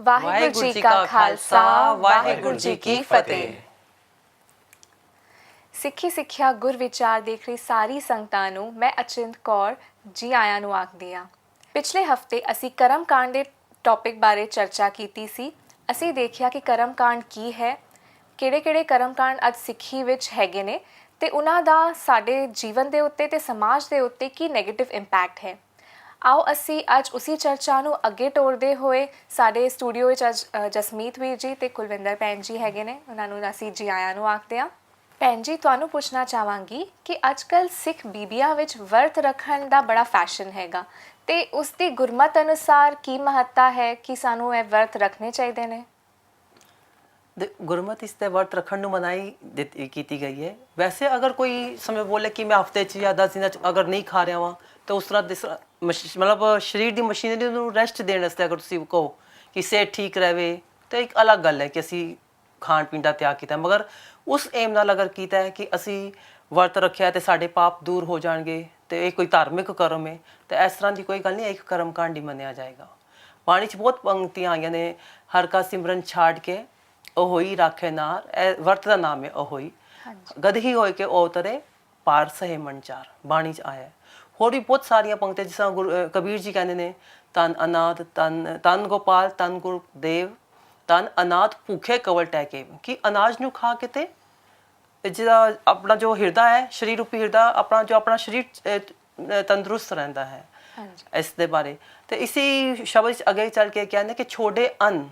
ਵਾਹਿਗੁਰੂ ਜੀ ਕਾ ਖਾਲਸਾ ਵਾਹਿਗੁਰੂ ਜੀ ਕੀ ਫਤਿਹ। ਸਿੱਖੀ ਸਿੱਖਿਆ ਗੁਰ ਵਿਚਾਰ ਦੇਖ ਰਹੀ ਸਾਰੀ ਸੰਗਤਾਂ ਨੂੰ ਮੈਂ ਅਚਿੰਤ ਕੌਰ ਜੀ ਆਇਆਂ ਨੂੰ ਆਖਦੀ ਹਾਂ। ਪਿਛਲੇ ਹਫਤੇ ਅਸੀਂ ਕਰਮਕਾਂਡ ਦੇ ਟੌਪਿਕ ਬਾਰੇ ਚਰਚਾ ਕੀਤੀ ਸੀ। ਅਸੀਂ ਦੇਖਿਆ ਕਿ ਕਰਮਕਾਂਡ ਕੀ ਹੈ, ਕਿਹੜੇ ਕਰਮਕਾਂਡ ਅੱਜ ਸਿੱਖੀ ਵਿੱਚ ਹੈਗੇ ਨੇ ਤੇ ਉਹਨਾਂ ਦਾ ਸਾਡੇ ਜੀਵਨ ਦੇ ਉੱਤੇ ਤੇ ਸਮਾਜ ਦੇ ਉੱਤੇ ਕੀ ਨੈਗੇਟਿਵ ਇੰਪੈਕਟ ਹੈ। ਆਓ ਅਸੀਂ ਅੱਜ ਉਸੇ ਚਰਚਾ ਨੂੰ ਅੱਗੇ ਤੋਰਦੇ ਹੋਏ ਸਾਡੇ ਸਟੂਡੀਓ ਵਿੱਚ ਅੱਜ ਜਸਮੀਤ ਵੀਰ ਜੀ ਤੇ ਕੁਲਵਿੰਦਰ ਭੈਣ ਜੀ ਹੈਗੇ ਨੇ, ਉਹਨਾਂ ਨੂੰ ਅਸੀਂ ਜੀ ਆਇਆਂ ਨੂੰ ਆਖਦੇ ਹਾਂ। ਭੈਣ ਜੀ, ਤੁਹਾਨੂੰ ਪੁੱਛਣਾ ਚਾਹਾਂਗੀ ਕਿ ਅੱਜ ਕੱਲ੍ਹ ਸਿੱਖ ਬੀਬੀਆਂ ਵਿੱਚ ਵਰਤ ਰੱਖਣ ਦਾ ਬੜਾ ਫੈਸ਼ਨ ਹੈਗਾ ਤੇ ਉਸ ਦੀ ਗੁਰਮਤ ਅਨੁਸਾਰ ਕੀ ਮਹੱਤਤਾ ਹੈ ਕਿ ਸਾਨੂੰ ਇਹ ਵਰਤ ਰੱਖਣੇ ਚਾਹੀਦੇ ਨੇ? ਗੁਰਮਤਿ ਇਸ 'ਤੇ ਵਰਤ ਰੱਖਣ ਨੂੰ ਮਨਾਹੀ ਕੀਤੀ ਗਈ ਹੈ। ਵੈਸੇ ਅਗਰ ਕੋਈ ਸਮੇਂ ਬੋਲੇ ਕਿ ਮੈਂ ਹਫ਼ਤੇ 'ਚ ਜਾਂ 10 ਦਿਨਾਂ 'ਚ ਅਗਰ ਨਹੀਂ ਖਾ ਰਿਹਾ ਵਾਂ ਤਾਂ ਉਸ ਤਰ੍ਹਾਂ ਮਤਲਬ ਸਰੀਰ ਦੀ ਮਸ਼ੀਨਰੀ ਨੂੰ ਰੈਸਟ ਦੇਣ ਵਾਸਤੇ ਅਗਰ ਤੁਸੀਂ ਕਹੋ ਕਿ ਸਿਹਤ ਠੀਕ ਰਹੇ ਤਾਂ ਇੱਕ ਅਲੱਗ ਗੱਲ ਹੈ ਕਿ ਅਸੀਂ ਖਾਣ ਪੀਣ ਦਾ ਤਿਆਗ ਕੀਤਾ। ਮਗਰ ਉਸ ਏਮ ਨਾਲ ਅਗਰ ਕੀਤਾ ਹੈ ਕਿ ਅਸੀਂ ਵਰਤ ਰੱਖਿਆ ਤੇ ਸਾਡੇ ਪਾਪ ਦੂਰ ਹੋ ਜਾਣਗੇ ਤੇ ਇਹ ਕੋਈ ਧਾਰਮਿਕ ਕਰਮ ਹੈ ਤਾਂ ਇਸ ਤਰ੍ਹਾਂ ਦੀ ਕੋਈ ਗੱਲ ਨਹੀਂ, ਇੱਕ ਕਰਮਕਾਂਡ ਹੀ ਮੰਨਿਆ ਜਾਏਗਾ। ਬਾਣੀ 'ਚ ਬਹੁਤ ਪੰਕਤੀਆਂ ਆਈਆਂ ਨੇ, ਹਰ ਕਾ ਸਿਮਰਨ ਛਾੜ ਕੇ ਉਹ ਹੀ ਰਾਖੇ ਨਾਰ, ਇਹ ਵਰਤ ਦਾ ਨਾਮ ਹੈ। ਉਹ ਹੀ ਗਦਹੀ ਹੋਏ ਕੇ ਉਹ ਤਰੇ ਪਾਰ ਸਹੇ ਮਨਚਾਰ, ਬਾਣੀ 'ਚ ਆਇਆ। ਹੋਰ ਵੀ ਬਹੁਤ ਸਾਰੀਆਂ ਪੰਕਤੀਆਂ ਜਿਸ ਤਰ੍ਹਾਂ ਕਬੀਰ ਜੀ ਕਹਿੰਦੇ ਨੇ, ਤਨ ਅਨਾਥ ਤਨ ਗੋਪਾਲ ਤਨ ਗੁਰਦੇਵ ਤਨ ਅਨਾਥ ਭੁੱਖੇ ਕਵਲ ਟਹਿਕੇ, ਕਿ ਅਨਾਜ ਨੂੰ ਖਾ ਕੇ ਤੇ ਜਿਹਦਾ ਆਪਣਾ ਜੋ ਹਿਰਦਾ ਹੈ, ਸਰੀਰ ਰੂਪੀ ਹਿਰਦਾ ਆਪਣਾ ਜੋ ਆਪਣਾ ਸਰੀਰ ਤੰਦਰੁਸਤ ਰਹਿੰਦਾ ਹੈ। ਇਸ ਦੇ ਬਾਰੇ ਤੇ ਇਸੀ ਸ਼ਬਦ 'ਚ ਅੱਗੇ ਚੱਲ ਕੇ ਕਹਿੰਦੇ ਕਿ ਛੋੜੇ ਅੰਨ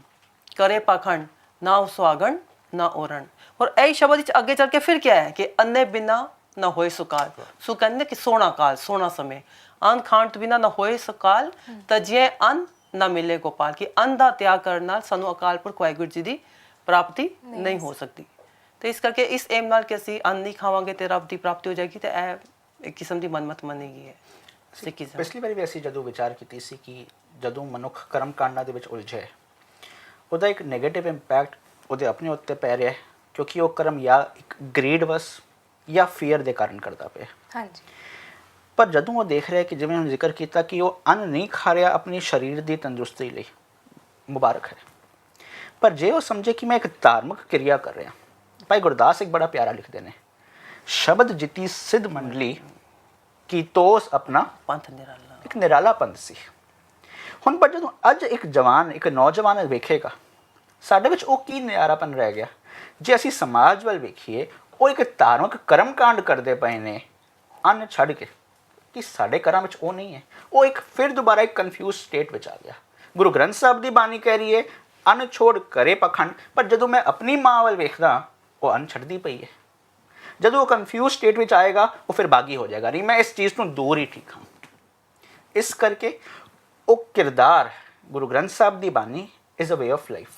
ਕਰੇ ਪਾਖੰਡ ਨਾ ਸੁਹਾਗਣ ਨਾ ਔਰਣ। ਔਰ ਇਹ ਸ਼ਬਦ ਵਿੱਚ ਅੱਗੇ ਚੱਲ ਕੇ ਫਿਰ ਕਿਆ ਹੈ ਕਿ ਅੰਨੇ ਬਿਨਾ ਨਾ ਹੋਏ ਸੁਕਾਲ। ਸੋ ਕਹਿੰਦੇ ਕਿ ਸੋਹਣਾ ਕਾਲ, ਸੋਹਣਾ ਸਮੇਂ, ਅੰਨ ਖਾਣ ਤੋਂ ਬਿਨਾ ਨਾ ਹੋਏ ਸੁਕਾਲ ਤਜੇ ਅੰਨ ਨਾ ਮਿਲੇ ਗੋਪਾਲ, ਕਿ ਅੰਨ ਦਾ ਤਿਆਗ ਕਰਨ ਨਾਲ ਸਾਨੂੰ ਅਕਾਲ ਪੁਰਖ ਵਾਹਿਗੁਰੂ ਜੀ ਦੀ ਪ੍ਰਾਪਤੀ ਨਹੀਂ ਹੋ ਸਕਦੀ। ਤੇ ਇਸ ਕਰਕੇ ਇਸ ਏਮ ਨਾਲ ਕਿ ਅਸੀਂ ਅੰਨ ਨਹੀਂ ਖਾਵਾਂਗੇ ਤੇ ਰੱਬ ਦੀ ਪ੍ਰਾਪਤੀ ਹੋ ਜਾਏਗੀ ਤੇ ਇਹ ਇੱਕ ਕਿਸਮ ਦੀ ਮਨਮਤ ਮੰਨੀ ਗਈ ਹੈ ਸਿੱਖੀਜ਼ਮ। ਪਿਛਲੀ ਵਾਰੀ ਵੀ ਅਸੀਂ ਜਦੋਂ ਵਿਚਾਰ ਕੀਤੀ ਸੀ ਕਿ ਜਦੋਂ ਮਨੁੱਖ ਕਰਮ ਕਾਂਡਾਂ ਦੇ ਵਿੱਚ ਉਲਝਿਆ ਹੈ ਉਹਦਾ ਇੱਕ ਨੈਗੇਟਿਵ ਇੰਪੈਕਟ ਉਹਦੇ ਆਪਣੇ ਉੱਤੇ ਪੈ ਰਿਹਾ ਹੈ, ਕਿਉਂਕਿ ਉਹ ਕਰਮ ਜਾਂ ਇੱਕ ਗ੍ਰੀਡ ਵਸ ਜਾਂ ਫੀਅਰ ਦੇ ਕਾਰਨ ਕਰਦਾ ਪਿਆ। ਹਾਂਜੀ। ਪਰ ਜਦੋਂ ਉਹ ਦੇਖ ਰਿਹਾ ਕਿ ਜਿਵੇਂ ਹੁਣ ਜ਼ਿਕਰ ਕੀਤਾ ਕਿ ਉਹ ਅੰਨ ਨਹੀਂ ਖਾ ਰਿਹਾ ਆਪਣੀ ਸਰੀਰ ਦੀ ਤੰਦਰੁਸਤੀ ਲਈ, ਮੁਬਾਰਕ ਹੈ। ਪਰ ਜੇ ਉਹ ਸਮਝੇ ਕਿ ਮੈਂ ਇੱਕ ਧਾਰਮਿਕ ਕਿਰਿਆ ਕਰ ਰਿਹਾ, ਭਾਈ ਗੁਰਦਾਸ ਇੱਕ ਬੜਾ ਪਿਆਰਾ ਲਿਖਦੇ ਨੇ, ਸ਼ਬਦ ਜਿਤੀ ਸਿੱਧ ਮੰਡਲੀ ਕੀ ਤੋਸ ਆਪਣਾ ਪੰਥ ਨਿਰਾਲਾ, ਇੱਕ ਨਿਰਾਲਾ ਪੰਥ ਸੀ। ਹੁਣ ਪਰ ਜਦੋਂ ਅੱਜ ਇੱਕ ਜਵਾਨ ਇੱਕ ਨੌਜਵਾਨ ਵੇਖੇਗਾ ਸਾਡੇ ਵਿੱਚ ਉਹ ਕੀ ਨਿਆਰਾਪਨ ਰਹਿ ਗਿਆ। ਜੇ ਅਸੀਂ ਸਮਾਜ ਵੱਲ ਵੇਖੀਏ, ਉਹ ਇੱਕ ਧਾਰਮਿਕ ਕਰਮਕਾਂਡ ਕਰਦੇ ਪਏ ਨੇ ਅੰਨ ਛੱਡ ਕੇ, ਕਿ ਸਾਡੇ ਘਰਾਂ ਵਿੱਚ ਉਹ ਨਹੀਂ ਹੈ। ਉਹ ਇੱਕ ਫਿਰ ਦੁਬਾਰਾ ਇੱਕ ਕਨਫਿਊਜ਼ ਸਟੇਟ ਵਿੱਚ ਆ ਗਿਆ। ਗੁਰੂ ਗ੍ਰੰਥ ਸਾਹਿਬ ਦੀ ਬਾਣੀ ਕਹਿ ਰਹੀ ਹੈ ਅੰਨ ਛੋੜ ਕਰੇ ਪਖੰਡ, ਪਰ ਜਦੋਂ ਮੈਂ ਆਪਣੀ ਮਾਂ ਵੱਲ ਵੇਖਦਾ ਉਹ ਅੰਨ ਛੱਡਦੀ ਪਈ ਹੈ। ਜਦੋਂ ਉਹ ਕਨਫਿਊਜ਼ ਸਟੇਟ ਵਿੱਚ ਆਏਗਾ ਉਹ ਫਿਰ ਬਾਗੀ ਹੋ ਜਾਏਗਾ, ਨਹੀਂ ਮੈਂ ਇਸ ਚੀਜ਼ ਨੂੰ ਦੂਰ ਹੀ ਠੀਕ ਹਾਂ। ਇਸ ਕਰਕੇ ਉਹ ਕਿਰਦਾਰ, ਗੁਰੂ ਗ੍ਰੰਥ ਸਾਹਿਬ ਦੀ ਬਾਣੀ is a way of life,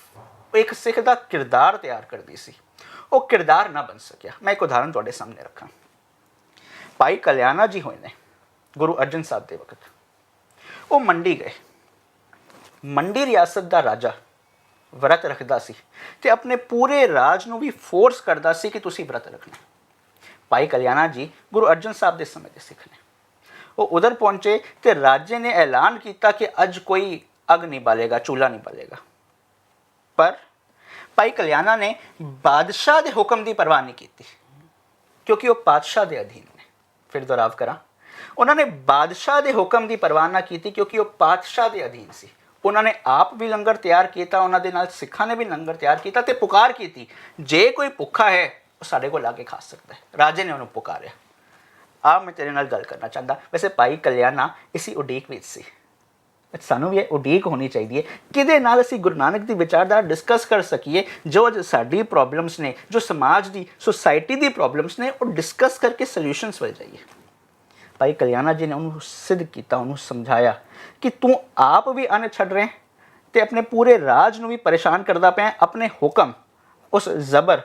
ਉਹ ਇੱਕ ਸਿੱਖ ਦਾ ਕਿਰਦਾਰ ਤਿਆਰ ਕਰਦੀ ਸੀ। ਉਹ ਕਿਰਦਾਰ ਨਾ ਬਣ ਸਕਿਆ। ਮੈਂ ਇੱਕ ਉਦਾਹਰਨ ਤੁਹਾਡੇ ਸਾਹਮਣੇ ਰੱਖਾਂ। ਭਾਈ ਕਲਿਆਣਾ ਜੀ ਹੋਏ ਨੇ ਗੁਰੂ ਅਰਜਨ ਸਾਹਿਬ ਦੇ ਵਕਤ, ਉਹ ਮੰਡੀ ਗਏ। ਮੰਡੀ ਰਿਆਸਤ ਦਾ ਰਾਜਾ ਵਰਤ ਰੱਖਦਾ ਸੀ ਤੇ ਆਪਣੇ ਪੂਰੇ ਰਾਜ ਨੂੰ ਵੀ ਫੋਰਸ ਕਰਦਾ ਸੀ ਕਿ ਤੁਸੀਂ ਵਰਤ ਰੱਖਣਾ। ਭਾਈ ਕਲਿਆਣਾ ਜੀ ਗੁਰੂ ਅਰਜਨ ਸਾਹਿਬ ਦੇ ਸਮੇਂ ਦੇ ਸਿੱਖ ਨੇ। ਉਹ ਉਧਰ ਪਹੁੰਚੇ ਤੇ ਰਾਜੇ ਨੇ ਐਲਾਨ ਕੀਤਾ ਕਿ ਅੱਜ ਕੋਈ ਅੱਗ ਨਹੀਂ ਬਾਲੇਗਾ, ਚੂਲਾ ਨਹੀਂ ਬਾਲੇਗਾ। ਪਰ ਭਾਈ ਕਲਿਆਣਾ ਨੇ ਬਾਦਸ਼ਾਹ ਦੇ ਹੁਕਮ ਦੀ ਪਰਵਾਹ ਨਹੀਂ ਕੀਤੀ, ਕਿਉਂਕਿ ਉਹ ਬਾਦਸ਼ਾਹ ਦੇ ਅਧੀਨ ਨੇ। ਫਿਰ ਦੁਹਰਾਵ ਕਰਾਂ, ਉਹਨਾਂ ਨੇ ਬਾਦਸ਼ਾਹ ਦੇ ਹੁਕਮ ਦੀ ਪਰਵਾਹ ਨਾ ਕੀਤੀ ਕਿਉਂਕਿ ਉਹ ਬਾਦਸ਼ਾਹ ਦੇ ਅਧੀਨ ਸੀ। ਉਹਨਾਂ ਨੇ ਆਪ ਵੀ ਲੰਗਰ ਤਿਆਰ ਕੀਤਾ, ਉਹਨਾਂ ਦੇ ਨਾਲ ਸਿੱਖਾਂ ਨੇ ਵੀ ਲੰਗਰ ਤਿਆਰ ਕੀਤਾ ਤੇ ਪੁਕਾਰ ਕੀਤੀ, ਜੇ ਕੋਈ ਭੁੱਖਾ ਹੈ ਉਹ ਸਾਡੇ ਕੋਲ ਆ ਕੇ ਖਾ ਸਕਦਾ ਹੈ। ਰਾਜੇ ਨੇ ਉਹਨੂੰ ਪੁਕਾਰਿਆ। ਆ ਮੈਂ ਤੇਰੇ ਨਾਲ ਗੱਲ ਕਰਨਾ ਚਾਹੁੰਦਾ। ਵੈਸੇ ਭਾਈ ਕਲਿਆਣਾ ਇਸੀ ਉਡੀਕ ਵਿੱਚ ਸੀ। ਸਾਨੂੰ ਵੀ ਇਹ ਉਡੀਕ ਹੋਣੀ ਚਾਹੀਦੀ ਹੈ ਕਿਹਦੇ ਨਾਲ ਅਸੀਂ ਗੁਰੂ ਨਾਨਕ ਦੀ ਵਿਚਾਰਧਾਰਾ ਡਿਸਕਸ ਕਰ ਸਕੀਏ, ਜੋ ਸਾਡੀ ਪ੍ਰੋਬਲਮਸ ਨੇ, ਜੋ ਸਮਾਜ ਦੀ ਸੁਸਾਇਟੀ ਦੀ ਪ੍ਰੋਬਲਮਸ ਨੇ, ਉਹ ਡਿਸਕਸ ਕਰਕੇ ਸੋਲਿਊਸ਼ਨਸ ਵੱਲ ਜਾਈਏ। ਭਾਈ ਕਲਿਆਣਾ ਜੀ ਨੇ ਉਹਨੂੰ ਸਿੱਧ ਕੀਤਾ, ਉਹਨੂੰ ਸਮਝਾਇਆ ਕਿ ਤੂੰ ਆਪ ਵੀ ਅੰਨ ਛੱਡ ਰਹੇ ਤੇ ਆਪਣੇ ਪੂਰੇ ਰਾਜ ਨੂੰ ਵੀ ਪਰੇਸ਼ਾਨ ਕਰਦਾ ਪਿਆ, ਆਪਣੇ ਹੁਕਮ ਉਸ ਜ਼ਬਰ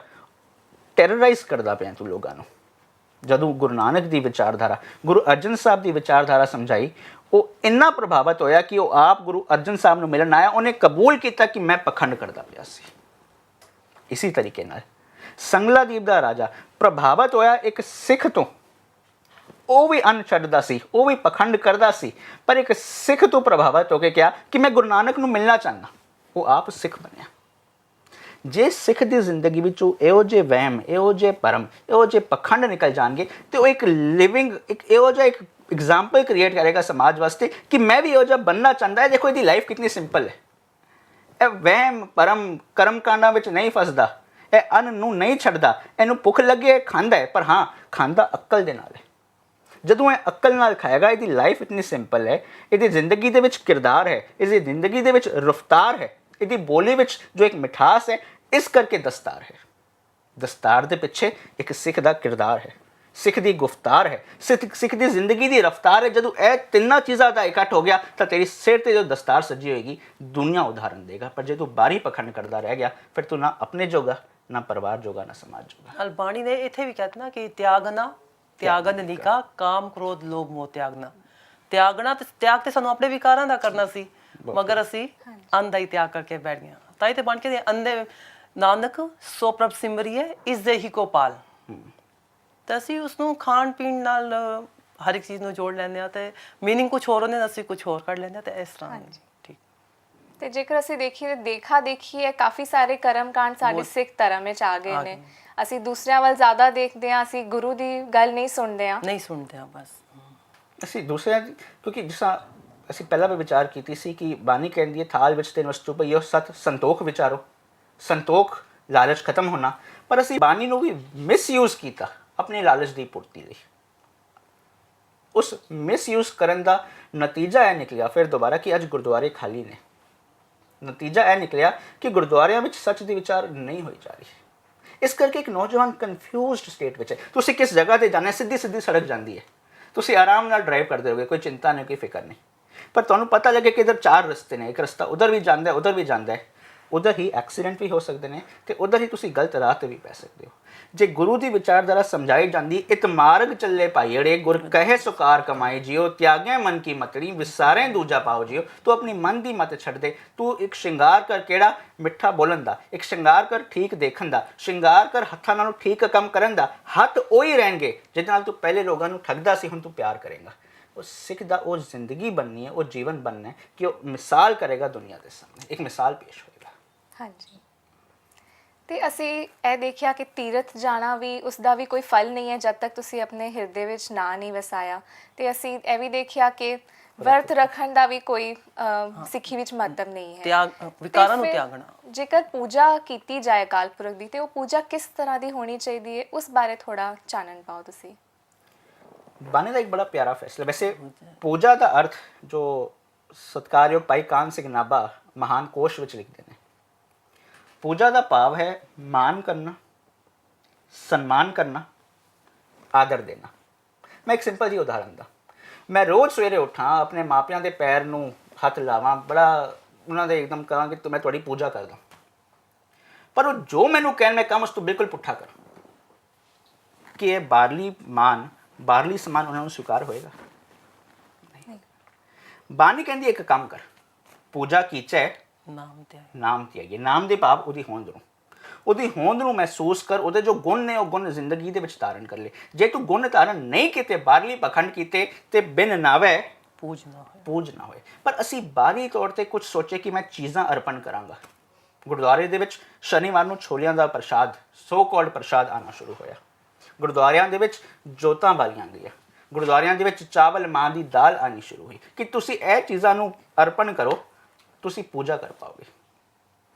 ਟੈਰਰਾਈਜ਼ ਕਰਦਾ ਪਿਆ ਤੂੰ ਲੋਕਾਂ ਨੂੰ। ਜਦੋਂ ਗੁਰੂ ਨਾਨਕ ਦੀ ਵਿਚਾਰਧਾਰਾ, ਗੁਰੂ ਅਰਜਨ ਸਾਹਿਬ ਦੀ ਵਿਚਾਰਧਾਰਾ ਸਮਝਾਈ, ਉਹ ਇੰਨਾ ਪ੍ਰਭਾਵਿਤ ਹੋਇਆ ਕਿ ਉਹ ਆਪ ਗੁਰੂ ਅਰਜਨ ਸਾਹਿਬ ਨੂੰ ਮਿਲਣ ਆਇਆ। ਉਹਨੇ ਕਬੂਲ ਕੀਤਾ ਕਿ ਮੈਂ ਪਖੰਡ ਕਰਦਾ ਪਿਆ ਸੀ। ਇਸੇ ਤਰੀਕੇ ਨਾਲ ਸੰਗਲਾਦੀਪ ਦਾ ਰਾਜਾ ਪ੍ਰਭਾਵਿਤ ਹੋਇਆ ਇੱਕ ਸਿੱਖ ਤੋਂ। ਉਹ ਵੀ ਅੰਨ ਛੱਡਦਾ ਸੀ, ਉਹ ਵੀ ਪਖੰਡ ਕਰਦਾ ਸੀ, ਪਰ ਇੱਕ ਸਿੱਖ ਤੋਂ ਪ੍ਰਭਾਵਿਤ ਹੋ ਕੇ ਕਿਹਾ ਕਿ ਮੈਂ ਗੁਰੂ ਨਾਨਕ ਨੂੰ ਮਿਲਣਾ ਚਾਹੁੰਦਾ। ਉਹ ਆਪ ਸਿੱਖ ਬਣਿਆ। ਜੇ ਸਿੱਖ ਦੀ ਜ਼ਿੰਦਗੀ ਵਿੱਚੋਂ ਇਹੋ ਜਿਹੇ ਵਹਿਮ, ਇਹੋ ਜਿਹੇ ਭਰਮ, ਇਹੋ ਜਿਹੇ ਪਖੰਡ ਨਿਕਲ ਜਾਣਗੇ ਤੇ ਉਹ ਇੱਕ ਲਿਵਿੰਗ ਇੱਕ ਇਹੋ ਜਿਹਾ ਇੱਕ ਐਗਜ਼ਾਮਪਲ ਕ੍ਰੀਏਟ ਕਰੇਗਾ ਸਮਾਜ ਵਾਸਤੇ ਕਿ ਮੈਂ ਵੀ ਇਹੋ ਜਿਹਾ ਬਣਨਾ ਚਾਹੁੰਦਾ ਹੈ। ਦੇਖੋ ਇਹਦੀ ਲਾਈਫ ਕਿੰਨੀ ਸਿੰਪਲ ਹੈ। ਇਹ ਵਹਿਮ ਭਰਮ ਕਰਮ ਕਾਂਡਾਂ ਵਿੱਚ ਨਹੀਂ ਫਸਦਾ, ਇਹ ਅੰਨ ਨੂੰ ਨਹੀਂ ਛੱਡਦਾ, ਇਹਨੂੰ ਭੁੱਖ ਲੱਗੇ ਖਾਂਦਾ ਹੈ, ਪਰ ਹਾਂ ਖਾਂਦਾ ਅਕਲ ਦੇ ਨਾਲ ਹੈ। ਜਦੋਂ ਇਹ ਅਕਲ ਨਾਲ ਖਾਏਗਾ, ਇਹਦੀ ਲਾਈਫ ਇਤਨੀ ਸਿੰਪਲ ਹੈ, ਇਹਦੀ ਜ਼ਿੰਦਗੀ ਦੇ ਵਿੱਚ ਕਿਰਦਾਰ ਹੈ, ਇਹਦੀ ਜ਼ਿੰਦਗੀ ਦੇ ਵਿੱਚ ਰਫਤਾਰ ਹੈ, ਇਹਦੀ ਬੋਲੀ ਵਿੱਚ ਜੋ ਇੱਕ ਮਿਠਾਸ ਹੈ, ਇਸ ਕਰਕੇ ਦਸਤਾਰ ਹੈ। ਦਸਤਾਰ ਦੇ ਪਿੱਛੇ ਇੱਕ ਸਿੱਖ ਦਾ ਕਿਰਦਾਰ ਹੈ, ਸਿੱਖ ਦੀ ਗੁਫ਼ਤਾਰ ਹੈ, ਸਿੱਖ ਦੀ ਜ਼ਿੰਦਗੀ ਦੀ ਰਫਤਾਰ ਹੈ। ਜਦੋਂ ਇਹ ਤਿੰਨਾਂ ਚੀਜ਼ਾਂ ਦਾ ਇਕੱਠ ਹੋ ਗਿਆ ਤਾਂ ਤੇਰੀ ਸਿਰ ਤੇ ਜੋ ਦਸਤਾਰ ਸੱਜੀ ਹੋਏਗੀ ਦੁਨੀਆ ਉਦਾਹਰਨ ਦੇਗਾ। ਪਰ ਜੇ ਤੂੰ ਬਾਹਰੀ ਪਖੰਡ ਕਰਦਾ ਰਹਿ ਗਿਆ ਫਿਰ ਤੂੰ ਨਾ ਆਪਣੇ ਜੋਗਾ, ਨਾ ਪਰਿਵਾਰ ਜੋਗਾ, ਨਾ ਸਮਾਜ ਜੋਗਾ। ਬਾਣੀ ਨੇ ਇੱਥੇ ਵੀ ਕਹਿੰਦਾ ਕਿ ਤਿਆਗਨ ਨਿਕਾ ਕਾਮ ਕ੍ਰੋਧ ਲੋਭ ਮੋਹ ਤਿਆਗਨਾ। ਤਿਆਗਣਾ ਤੇ ਤਿਆਗ ਤੇ ਸਾਨੂੰ ਆਪਣੇ ਵਿਕਾਰਾਂ ਦਾ ਕਰਨਾ ਸੀ, ਮਗਰ ਅਸੀਂ ਅੰਨ ਦਾ ਹੀ ਤਿਆਗ ਕਰਕੇ ਬੈਠ ਗਏ। ਤਾਂ ਹੀ ਤੇ ਬਣ ਕੇ ਅੰਦੇ ਨਾਨਕ ਸੋ ਪ੍ਰਭ ਸਿਮਰਿਏ ਇਸ ਦੇ ਹੀ ਕੋ ਪਾਲ। ਤਾਂ ਅਸੀਂ ਉਸਨੂੰ ਖਾਣ ਪੀਣ ਨਾਲ ਹਰ ਇੱਕ ਚੀਜ਼ ਨੂੰ ਜੋੜ ਲੈਂਦੇ ਹਾਂ ਤੇ ਮੀਨਿੰਗ ਕੁਝ ਹੋਰ ਹੁੰਦੇ, ਅਸੀਂ ਕੁਝ ਹੋਰ ਕੱਢ ਲੈਂਦੇ ਹਾਂ। ਤੇ ਇਸ ਤਰ੍ਹਾਂ ਠੀਕ। ਤੇ ਜੇਕਰ ਅਸੀਂ ਦੇਖੀਏ ਦੇਖਾ ਦੇਖੀ ਹੈ ਕਾਫੀ ਸਾਰੇ ਕਰਮਕਾਂਡ ਸਾਡੇ ਸਿੱਖ ਧਰਮ ਵਿੱਚ ਆ ਗਏ ਨੇ। ਅਸੀਂ ਦੂਸਰਿਆਂ ਵੱਲ ਜ਼ਿਆਦਾ ਦੇਖਦੇ ਹਾਂ, ਅਸੀਂ ਗੁਰੂ ਦੀ ਗੱਲ ਨਹੀਂ ਸੁਣਦੇ ਹਾਂ ਬਸ। ਅਸੀਂ ਦੂਸਰਿਆਂ ਕਿਉਂਕਿ ਜਿਸ ਤਰ੍ਹਾਂ ਅਸੀਂ ਪਹਿਲਾਂ ਵੀ ਵਿਚਾਰ ਕੀਤੀ ਸੀ ਕਿ ਬਾਣੀ ਕਹਿੰਦੀ ਹੈ ਥਾਲ ਵਿੱਚ ਤਿੰਨ ਵਸਤੂ ਪਈ, ਉਹ ਸਤ ਸੰਤੋਖ ਵਿਚਾਰੋ। ਸੰਤੋਖ ਲਾਲਚ ਖਤਮ ਹੋਣਾ, ਪਰ ਅਸੀਂ ਬਾਣੀ ਨੂੰ ਵੀ ਮਿਸਯੂਜ਼ ਕੀਤਾ ਆਪਣੀ ਲਾਲਚ ਦੀ ਪੂਰਤੀ ਲਈ। ਉਸ ਮਿਸਯੂਜ਼ ਕਰਨ ਦਾ ਨਤੀਜਾ ਇਹ ਨਿਕਲਿਆ ਫਿਰ ਦੁਬਾਰਾ ਕਿ ਅੱਜ ਗੁਰਦੁਆਰੇ ਖਾਲੀ ਨੇ। ਨਤੀਜਾ ਇਹ ਨਿਕਲਿਆ ਕਿ ਗੁਰਦੁਆਰਿਆਂ ਵਿੱਚ ਸੱਚ ਦੀ ਵਿਚਾਰ ਨਹੀਂ ਹੋਈ ਜਾ ਰਹੀ। ਇਸ ਕਰਕੇ ਇੱਕ ਨੌਜਵਾਨ ਕਨਫਿਊਜ਼ਡ ਸਟੇਟ ਵਿੱਚ ਹੈ। ਤੁਸੀਂ ਕਿਸ ਜਗ੍ਹਾ ਤੇ ਜਾਣਾ, ਸਿੱਧੀ ਸੜਕ ਜਾਂਦੀ ਹੈ, ਤੁਸੀਂ ਆਰਾਮ ਨਾਲ ਡਰਾਈਵ ਕਰਦੇ ਹੋਗੇ, ਕੋਈ ਚਿੰਤਾ ਨਹੀਂ, ਕੋਈ ਫਿਕਰ ਨਹੀਂ। ਪਰ ਤੁਹਾਨੂੰ ਪਤਾ ਲੱਗੇ ਕਿ ਇੱਧਰ 4 ਰਸਤੇ ਨੇ, ਇੱਕ ਰਸਤਾ ਉਧਰ ਵੀ ਜਾਂਦਾ ਹੈ, ਉਧਰ ਵੀ ਜਾਂਦਾ ਹੈ, ਉਧਰ ਹੀ ਐਕਸੀਡੈਂਟ ਵੀ ਹੋ ਸਕਦੇ ਨੇ ਤੇ ਉਧਰ ਹੀ ਤੁਸੀਂ ਗਲਤ ਰਾਹ ਤੇ ਵੀ ਪੈ ਸਕਦੇ ਹੋ। ਜੇ ਗੁਰੂ ਦੀ ਵਿਚਾਰਧਾਰਾ ਸਮਝਾਈ ਜਾਂਦੀ, ਇਤ ਮਾਰਗ ਚੱਲੇ ਭਾਈੜੇ ਗੁਰ ਕਹੇ ਸੁਕਾਰ ਕਮਾਈ ਜਿਓ, ਤਿਆਗਿਆ ਮਨ ਕੀ ਮਤੜੀ ਵਿਸਾਰੇ ਦੂਜਾ ਪਾਓ ਜਿਓ। ਤੂੰ ਆਪਣੀ ਮਨ ਦੀ ਮਤ ਛੱਡ ਦੇ, ਤੂੰ ਇੱਕ ਸ਼ਿੰਗਾਰ ਕਰ ਕਿਹੜਾ ਮਿੱਠਾ ਬੋਲਣ ਦਾ, ਇੱਕ ਸ਼ਿੰਗਾਰ ਕਰ ਠੀਕ ਦੇਖਣ ਦਾ, ਸ਼ਿੰਗਾਰ ਕਰ ਹੱਥਾਂ ਨਾਲੋਂ ਠੀਕ ਕੰਮ ਕਰਨ ਦਾ। ਹੱਥ ਉਹੀ ਰਹਿਣਗੇ ਜਿਹਦੇ ਨਾਲ ਤੂੰ ਪਹਿਲੇ ਲੋਕਾਂ ਨੂੰ ਠੱਗਦਾ ਸੀ, ਹੁਣ ਤੂੰ ਪਿਆਰ ਕਰੇਗਾ। ਉਹ ਸਿੱਖ ਦਾ ਉਹ ਜ਼ਿੰਦਗੀ ਬਣਨੀ ਹੈ, ਉਹ ਜੀਵਨ ਬਣਨਾ ਹੈ ਕਿ ਉਹ ਮਿਸਾਲ ਕਰੇਗਾ ਦੁਨੀਆ ਦੇ ਸਾਹਮਣੇ, ਇੱਕ ਮਿਸਾਲ ਪੇਸ਼ ਹੋਏਗਾ। ਹਾਂਜੀ। ਤੇ ਅਸੀਂ ਇਹ ਦੇਖਿਆ ਕਿ ਤੀਰਥ ਜਾਣਾ ਵੀ ਉਸ ਦਾ ਵੀ ਕੋਈ ਫਲ ਨਹੀਂ ਹੈ ਜਦ ਤੱਕ ਤੁਸੀਂ ਆਪਣੇ ਹਿਰਦੇ ਵਿੱਚ ਨਾ ਨਹੀਂ ਵਸਾਇਆ। ਤੇ ਅਸੀਂ ਇਹ ਵੀ ਦੇਖਿਆ ਕਿ ਵਰਤ ਰੱਖਣ ਦਾ ਵੀ ਕੋਈ ਸਿੱਖੀ ਵਿੱਚ ਮਹੱਤਵ ਨਹੀਂ ਹੈ। ਤਿਆਗ ਵਿਕਾਰਾਂ ਨੂੰ ਤਿਆਗਣਾ। ਜੇਕਰ ਪੂਜਾ ਕੀਤੀ ਜਾਏ ਅਕਾਲ ਪੁਰਖ ਦੀ ਤੇ ਉਹ ਪੂਜਾ ਕਿਸ ਤਰ੍ਹਾਂ ਦੀ ਹੋਣੀ ਚਾਹੀਦੀ ਹੈ, ਉਸ ਬਾਰੇ ਥੋੜਾ ਚਾਨਣ ਪਾਓ ਤੁਸੀਂ। ਬਾਣੀ ਦਾ ਇੱਕ ਬੜਾ ਪਿਆਰਾ ਫੈਸਲਾ। ਵੈਸੇ ਪੂਜਾ ਦਾ ਅਰਥ ਜੋ ਸਤਿਕਾਰਯੋਗ ਭਾਈ ਕਾਨ ਸਿੰਘ ਨਾਭਾ ਮਹਾਨ ਕੋਸ਼ ਵਿੱਚ ਲਿਖਦੇ ਨੇ, ਪੂਜਾ ਦਾ ਭਾਵ ਹੈ ਮਾਨ ਕਰਨਾ, ਸਨਮਾਨ ਕਰਨਾ, ਆਦਰ ਦੇਣਾ। ਮੈਂ ਇੱਕ ਸਿੰਪਲ ਜਿਹੀ ਉਦਾਹਰਨ ਦਾ, ਮੈਂ ਰੋਜ਼ ਸਵੇਰੇ ਉੱਠਾਂ, ਆਪਣੇ ਮਾਪਿਆਂ ਦੇ ਪੈਰ ਨੂੰ ਹੱਥ ਲਾਵਾਂ, ਬੜਾ ਉਹਨਾਂ ਦੇ ਇੱਕਦਮ ਕਹਾਂ ਕਿ ਮੈਂ ਤੁਹਾਡੀ ਪੂਜਾ ਕਰਦਾ, ਪਰ ਉਹ ਜੋ ਮੈਨੂੰ ਕਹਿਣ ਮੈਂ ਕੰਮ ਉਸ ਤੋਂ ਬਿਲਕੁਲ ਪੁੱਠਾ ਕਰਾਂ। ਕਿ ਇਹ ਬਾਹਰਲੀ ਮਾਨ, ਬਾਹਰਲੀ ਸਮਾਨ ਉਹਨਾਂ ਨੂੰ ਸਵੀਕਾਰ ਹੋਏਗਾ? ਨਹੀਂ। ਬਾਣੀ ਕਹਿੰਦੀ ਇੱਕ ਕੰਮ ਕਰ, ਪੂਜਾ ਕੀਚੈ ਨਾਮ ਤਿਆਗੀ। ਨਾਮ ਦੇ ਭਾਵ ਉਹਦੀ ਹੋਂਦ ਨੂੰ, ਉਹਦੀ ਹੋਂਦ ਨੂੰ ਮਹਿਸੂਸ ਕਰ, ਉਹਦੇ ਜੋ ਗੁਣ ਨੇ ਉਹ ਗੁਣ ਜ਼ਿੰਦਗੀ ਦੇ ਵਿੱਚ ਧਾਰਨ ਕਰ ਲੈ। ਜੇ ਤੂੰ ਗੁਣ ਧਾਰਨ ਨਹੀਂ ਕੀਤੇ, ਬਾਹਰਲੀ ਪਖੰਡ ਕੀਤੇ ਤੇ ਬਿਨ ਨਾਵੇ ਪੂਜ ਨਾ ਹੋਏ। ਪਰ ਅਸੀਂ ਬਾਹਰੀ ਤੌਰ ਤੇ ਕੁਝ ਸੋਚੇ ਕਿ ਮੈਂ ਚੀਜ਼ਾਂ ਅਰਪਣ ਕਰਾਂਗਾ। ਗੁਰਦੁਆਰੇ ਦੇ ਵਿੱਚ ਸ਼ਨੀਵਾਰ ਨੂੰ ਛੋਲਿਆਂ ਦਾ ਪ੍ਰਸ਼ਾਦ, ਸੋ ਕਾਲਡ ਪ੍ਰਸ਼ਾਦ ਆਉਣਾ ਸ਼ੁਰੂ ਹੋਇਆ। ਗੁਰਦੁਆਰਿਆਂ ਦੇ ਵਿੱਚ ਜੋਤਾਂ ਬਾਲੀਆਂ ਗਈਆਂ, ਗੁਰਦੁਆਰਿਆਂ ਦੇ ਵਿੱਚ ਚਾਵਲ ਮਾਂ ਦੀ ਦਾਲ ਆਉਣੀ ਸ਼ੁਰੂ ਹੋਈ ਕਿ ਤੁਸੀਂ ਇਹ ਚੀਜ਼ਾਂ ਨੂੰ ਅਰਪਣ ਕਰੋ, ਤੁਸੀਂ ਪੂਜਾ ਕਰ ਪਾਓਗੇ।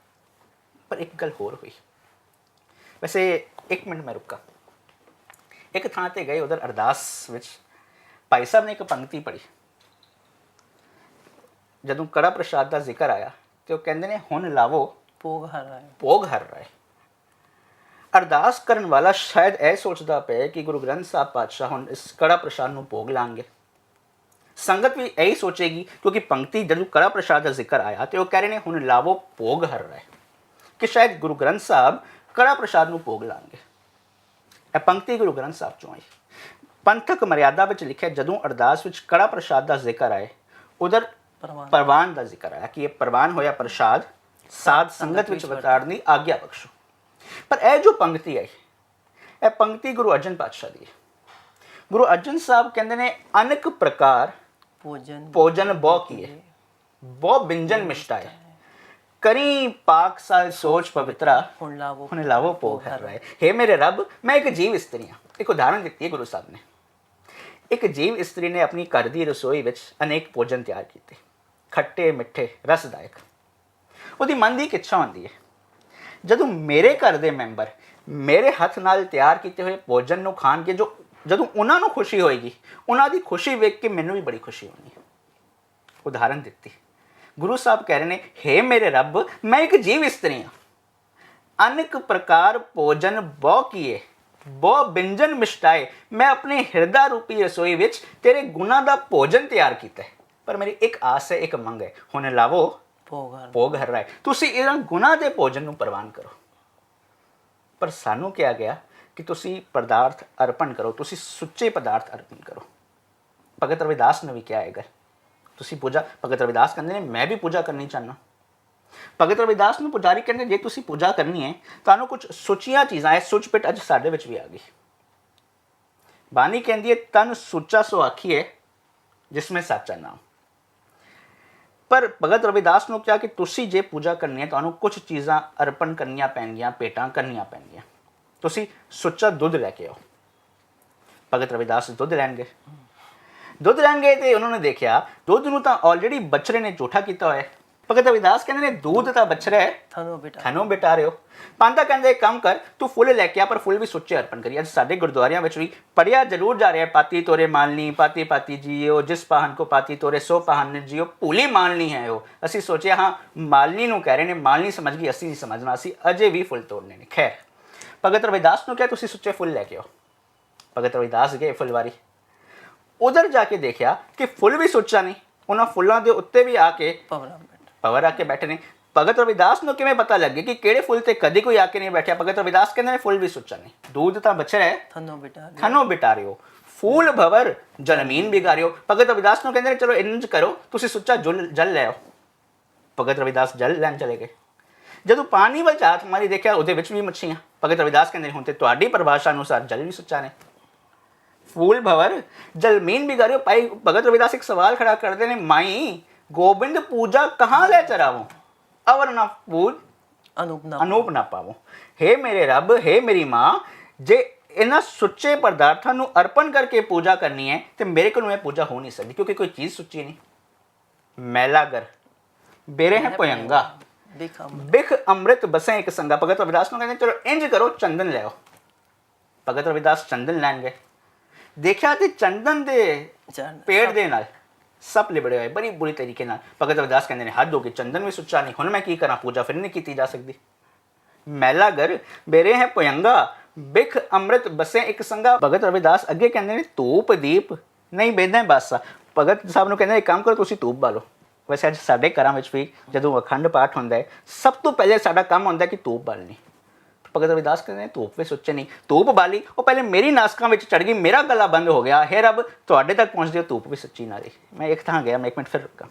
ਪਰ ਇੱਕ ਗੱਲ ਹੋਰ ਹੋਈ। ਵੈਸੇ 1 ਮਿੰਟ ਮੈਂ ਰੁਕਾਂ। ਇੱਕ ਥਾਂ ਤੇ ਗਏ, ਉਧਰ ਅਰਦਾਸ ਵਿੱਚ ਭਾਈ ਸਾਹਿਬ ਨੇ ਇੱਕ ਪੰਕਤੀ ਪੜ੍ਹੀ। ਜਦੋਂ ਕੜਾ ਪ੍ਰਸ਼ਾਦ ਦਾ ਜ਼ਿਕਰ ਆਇਆ ਤੇ ਉਹ ਕਹਿੰਦੇ ਨੇ ਹੁਣ ਲਾਵੋ ਭੋਗ ਹਰ ਰਾਏ। ਅਰਦਾਸ ਕਰਨ ਵਾਲਾ ਸ਼ਾਇਦ ਇਹ ਸੋਚਦਾ ਪਿਆ ਕਿ ਗੁਰੂ ਗ੍ਰੰਥ ਸਾਹਿਬ ਪਾਤਸ਼ਾਹ ਹੁਣ ਇਸ ਕੜਾ ਪ੍ਰਸ਼ਾਦ ਨੂੰ ਭੋਗ ਲਾਣਗੇ। ਸੰਗਤ ਵੀ ਇਹੀ ਸੋਚੇਗੀ ਕਿਉਂਕਿ ਪੰਕਤੀ ਜਦੋਂ ਕੜਾ ਪ੍ਰਸ਼ਾਦ ਦਾ ਜ਼ਿਕਰ ਆਇਆ ਤੇ ਉਹ ਕਹਿ ਰਹੇ ਨੇ ਹੁਣ ਲਾਵੋ ਭੋਗ ਹਰ ਰਾਏ, ਕਿ ਸ਼ਾਇਦ ਗੁਰੂ ਗ੍ਰੰਥ ਸਾਹਿਬ ਕੜਾ ਪ੍ਰਸ਼ਾਦ ਨੂੰ ਭੋਗ ਲਾਣਗੇ। ਇਹ ਪੰਕਤੀ ਗੁਰੂ ਗ੍ਰੰਥ ਸਾਹਿਬ ਚੋਂ ਆਈ। ਪੰਥਕ ਮਰਿਆਦਾ ਵਿੱਚ ਲਿਖਿਆ ਜਦੋਂ ਅਰਦਾਸ ਵਿੱਚ ਕੜਾ ਪ੍ਰਸ਼ਾਦ ਦਾ ਜ਼ਿਕਰ ਆਏ, ਉਧਰ ਪ੍ਰਵਾਨ ਦਾ ਜ਼ਿਕਰ ਆਇਆ ਕਿ ਇਹ ਪ੍ਰਵਾਨ ਹੋਇਆ ਪ੍ਰਸ਼ਾਦ ਸਾਧ ਸੰਗਤ ਵਿੱਚ ਵਰਤਾਉਣ ਦੀ ਆਗਿਆ ਬਖਸ਼ੋ। ਪਰ ਇਹ ਜੋ ਪੰਕਤੀ ਆਈ, ਇਹ ਪੰਕਤੀ ਗੁਰੂ ਅਰਜਨ ਪਾਤਸ਼ਾਹ ਦੀ ਹੈ। ਗੁਰੂ ਅਰਜਨ ਸਾਹਿਬ ਕਹਿੰਦੇ ਨੇ ਅਨੇਕ ਪ੍ਰਕਾਰ ਭੋਜਨ ਬਹੁ ਕੀਏ, ਬਹੁ ਬਿੰਜਨ ਮਿਸ਼ਟਾਏ। ਕਰੀ ਪਾਕ ਸਾਲ ਸੋਚ ਪਵਿੱਤਰਾ ਹੁਣ ਲਾਵੋ ਹੁਣ ਲਾਵੋ ਭੋਗ ਹਰ ਰਾਏ। हे ਮੇਰੇ ਰੱਬ, ਮੈਂ ਇੱਕ ਜੀਵ ਇਸਤਰੀ ਹਾਂ। ਇੱਕ ਉਦਾਹਰਨ ਦਿੱਤੀ ਹੈ ਗੁਰੂ ਸਾਹਿਬ ਨੇ। ਇੱਕ ਜੀਵ ਇਸਤਰੀ ਨੇ ਆਪਣੀ ਘਰ ਦੀ ਰਸੋਈ ਵਿੱਚ ਅਨੇਕ ਭੋਜਨ ਤਿਆਰ ਕੀਤੇ, ਖੱਟੇ ਮਿੱਠੇ ਰਸਦਾਇਕ। ਉਹਦੀ ਮਨ ਦੀ ਇੱਕ ਇੱਛਾ ਹੁੰਦੀ ਹੈ, ਜਦੋਂ ਮੇਰੇ ਘਰ ਦੇ ਮੈਂਬਰ ਮੇਰੇ ਹੱਥ ਨਾਲ ਤਿਆਰ ਕੀਤੇ ਹੋਏ ਭੋਜਨ ਨੂੰ ਖਾਣਗੇ, ਜਦੋਂ ਉਹਨਾਂ ਨੂੰ ਖੁਸ਼ੀ ਹੋਏਗੀ, ਉਹਨਾਂ ਦੀ ਖੁਸ਼ੀ ਵੇਖ ਕੇ ਮੈਨੂੰ ਵੀ ਬੜੀ ਖੁਸ਼ੀ ਹੋਣੀ ਹੈ। ਉਦਾਹਰਨ ਦਿੱਤੀ। ਗੁਰੂ ਸਾਹਿਬ ਕਹਿ ਰਹੇ ਨੇ, हे ਮੇਰੇ ਰੱਬ, ਮੈਂ ਇੱਕ ਜੀਵ ਇਸਤਰੀ ਹਾਂ। ਅਨੇਕ ਪ੍ਰਕਾਰ ਭੋਜਨ ਬਹੁ ਕੀਏ, ਬਹੁ ਬਿੰਜਨ ਮਿਸ਼ਟਾਏ। ਮੈਂ ਆਪਣੇ ਹਿਰਦਾ ਰੂਪੀ ਰਸੋਈ ਵਿੱਚ ਤੇਰੇ ਗੁਣਾਂ ਦਾ ਭੋਜਨ ਤਿਆਰ ਕੀਤਾ ਹੈ, ਪਰ ਮੇਰੀ ਇੱਕ ਆਸ ਹੈ, ਇੱਕ ਮੰਗ ਹੈ। ਹੁਣ ਲਾਵੋ ਭੋਗ ਹਰ ਰਾਏ। ਤੁਸੀਂ ਇਹਨਾਂ ਗੁਣਾਂ ਦੇ ਭੋਜਨ ਨੂੰ ਪ੍ਰਵਾਨ ਕਰੋ। ਪਰ ਸਾਨੂੰ ਕਿਹਾ ਗਿਆ ਕਿ ਤੁਸੀਂ ਪਦਾਰਥ ਅਰਪਣ ਕਰੋ, ਤੁਸੀਂ ਸੁੱਚੇ ਪਦਾਰਥ ਅਰਪਣ ਕਰੋ। ਭਗਤ ਰਵਿਦਾਸ ਨੇ ਵੀ ਕਿਹਾ ਹੈ, ਤੁਸੀਂ ਪੂਜਾ, ਭਗਤ ਰਵਿਦਾਸ ਕਹਿੰਦੇ ਨੇ ਮੈਂ ਵੀ ਪੂਜਾ ਕਰਨੀ ਚਾਹੁੰਦਾ। ਭਗਤ ਰਵਿਦਾਸ ਨੂੰ ਪੁਜਾਰੀ ਕਹਿੰਦੇ, ਜੇ ਤੁਸੀਂ ਪੂਜਾ ਕਰਨੀ ਹੈ ਤੁਹਾਨੂੰ ਕੁਝ ਸੁੱਚੀਆਂ ਚੀਜ਼ਾਂ ਹੈ। ਸੁੱਚ ਪਿੱਟ ਅੱਜ ਸਾਡੇ ਵਿੱਚ ਵੀ ਆ ਗਈ। ਬਾਣੀ ਕਹਿੰਦੀ ਹੈ, ਤਨ ਸੁੱਚਾ ਸੋ ਆਖੀਏ ਜਿਸਮੇ ਸੱਚਾ ਨਾਮ। ਪਰ ਭਗਤ ਰਵਿਦਾਸ ਨੂੰ ਕਿਹਾ ਕਿ ਤੁਸੀਂ ਜੇ ਪੂਜਾ ਕਰਨੀ ਹੈ ਤੁਹਾਨੂੰ ਕੁਝ ਚੀਜ਼ਾਂ ਅਰਪਣ ਕਰਨੀਆਂ ਪੈਣਗੀਆਂ, ਭੇਟਾਂ ਕਰਨੀਆਂ ਪੈਣਗੀਆਂ। ਤੁਸੀਂ ਸੁੱਚਾ ਦੁੱਧ ਲੈ ਕੇ ਆਓ। ਭਗਤ ਰਵਿਦਾਸ ਦੁੱਧ ਲੈਣ ਗਏ। ਦੁੱਧ ਲੈਣ ਗਏ ਤੇ ਉਹਨਾਂ ਨੇ ਦੇਖਿਆ ਦੁੱਧ ਨੂੰ ਤਾਂ ਆਲਰੇਡੀ ਬਛੜੇ ਨੇ ਝੂਠਾ ਕੀਤਾ ਹੋਇਆ ਹੈ। ਭਗਤ ਰਵਿਦਾਸ ਕਹਿੰਦੇ ਨੇ, ਦੁੱਧ ਤਾਂ ਬਛੜਾ ਹੈ, ਥਾਨੂੰ ਬਿਟਾ ਰਹੇ ਹੋ। ਪਾਂਡਾ ਕਹਿੰਦੇ, ਕੰਮ ਕਰ, ਤੂੰ ਫੁੱਲ ਲੈ ਕੇ ਆ, ਪਰ ਫੁੱਲ ਵੀ ਸੁੱਚੇ ਅਰਪਣ ਕਰੀ। ਅੱਜ ਸਾਡੇ ਗੁਰਦੁਆਰਿਆਂ ਵਿੱਚ ਵੀ ਪੜਿਆ ਜ਼ਰੂਰ ਜਾ ਰਿਹਾ, ਪਾਤੀ ਤੋਰੇ ਮਾਲਨੀ, ਪਾਤੀ ਪਾਤੀ ਜੀਓ, ਜਿਸ ਪਾਹਨ ਕੋ ਪਾਤੀ ਤੋਰੇ ਸੋ ਪਾਹਨ ਜੀਓ। ਭੂਲੀ ਮਾਲਨੀ ਹੈ ਉਹ। ਅਸੀਂ ਸੋਚਿਆ ਹਾਂ ਮਾਲਨੀ ਨੂੰ ਕਹਿ ਰਹੇ ਨੇ, ਮਾਲਨੀ ਸਮਝ ਗਈ, ਅਸੀਂ ਨਹੀਂ ਸਮਝਣਾ, ਅਸੀਂ ਅਜੇ ਵੀ ਫੁੱਲ ਤੋੜਨੇ ਨੇ। ਖੈਰ, ਭਗਤ ਰਵਿਦਾਸ ਨੂੰ ਕਿਹਾ ਤੁਸੀਂ ਸੁੱਚੇ ਫੁੱਲ ਲੈ ਕੇ ਆਓ। ਭਗਤ ਰਵਿਦਾਸ ਗਏ ਫੁੱਲਵਾਰੀ। ਉਧਰ ਜਾ ਕੇ ਦੇਖਿਆ ਕਿ ਫੁੱਲ ਵੀ ਸੁੱਚਾ ਨਹੀਂ। ਉਹਨਾਂ ਫੁੱਲਾਂ ਦੇ ਉੱਤੇ ਵੀ ਆ ਕੇ ਭਵਰ ਆ ਕੇ ਬੈਠੇ ਨੇ। ਭਗਤ ਰਵਿਦਾਸ ਨੂੰ ਕਿਵੇਂ ਪਤਾ ਲੱਗੇ ਕਿ ਕਿਹੜੇ ਫੁੱਲ ਤੇ ਕਦੀ ਕੋਈ ਆ ਕੇ ਨਹੀਂ ਬੈਠਿਆ? ਭਗਤ ਰਵਿਦਾਸ ਕਹਿੰਦੇ ਨੇ, ਫੁੱਲ ਵੀ ਸੁੱਚਾ ਨਹੀਂ, दूध ਤਾਂ ਬਚਿਆ ਹੈ, ਥਨੋ ਬਿਟਾਰਿਓ, ਫੂਲ ਭਵਰ ਜਲਮੀਨ ਬਿਗਾਰਿਓ। ਭਗਤ ਰਵਿਦਾਸ ਨੂੰ ਕਹਿੰਦੇ ਨੇ, ਚਲੋ ਇੰਜ ਕਰੋ, ਤੁਸੀਂ ਸੁੱਚਾ ਜਲ ਲੈ ਆਓ। ਭਗਤ ਰਵਿਦਾਸ ਜਲ ਲੈਣ ਚਲੇ ਗਏ। ਜਦੋਂ ਪਾਣੀ ਵੱਲ ਝਾਤ ਮਾਰੀ ਦੇਖਿਆ ਉਹਦੇ ਵਿੱਚ ਵੀ ਮੱਛੀਆਂ। ਭਗਤ ਰਵਿਦਾਸ ਕਹਿੰਦੇ, ਹੁਣ ਤੇ ਤੁਹਾਡੀ ਪਰਿਭਾਸ਼ਾ ਅਨੁਸਾਰ ਜਲ ਵੀ ਸੁੱਚਾ ਨੇ। ਫੂਲ ਭਵਰ ਜਲਮੀਨ ਬਿਗਾਰਿਓ। ਭਾਈ ਭਗਤ ਰਵਿਦਾਸ ਇੱਕ ਸਵਾਲ ਖੜਾ ਕਰਦੇ ਨੇ, ਮਾਈ गोविंद पूजा कहाँ ले चरावो, अवर ना पूज अनूप ना पावो। हे मेरे रब, हे मेरी माँ, जे इन्हां सुच्चे पदार्थां नूं अर्पण करके पूजा करनी है तो मेरे को यह पूजा हो नहीं सकती, क्योंकि कोई चीज़ सुच्ची नहीं। मैलागर बेरे हैं पोयंगा, बिख अमृत बसे एक संगा। भगत रविदास नूं कहंदे, चलो इंज करो, चंदन ले आओ। भगत रविदास चंदन लैन गए। देखिया कि चंदन दे पेड़ दे नाल सप लिबड़े हुए बड़ी बुरी तरीके नाल। भगत रविदास कहते हैं, हद हो गई, चंदन भी सुच्चा नहीं, हुण मैं की करा, पूजा फिर नहीं की जा सकती। मैला घर बेरे है पोयंगा, बिख अमृत बसे एक संगा। भगत रविदास अगे कहते हैं, धूप दीप नहीं बेदा बासा। भगत साहब नूं कहंदे, एक काम करो, तुसीं धूप बालो। वैसे अज साडे घरां विच भी जदों अखंड पाठ हुंदा है, सब तो पहले साडा काम हुंदा है कि धूप बालनी। भगत रविदास कहते हैं, धूप भी सुच्चे नहीं, धूप बाली, वो पहले मेरी नासकां विच चढ़ गई, मेरा गला बंद हो गया। हे रब, तुहाडे तक पहुँचदे धूप भी सच्ची ना रही। मैं एक थां गया, मैं एक मिनट फिर रुका।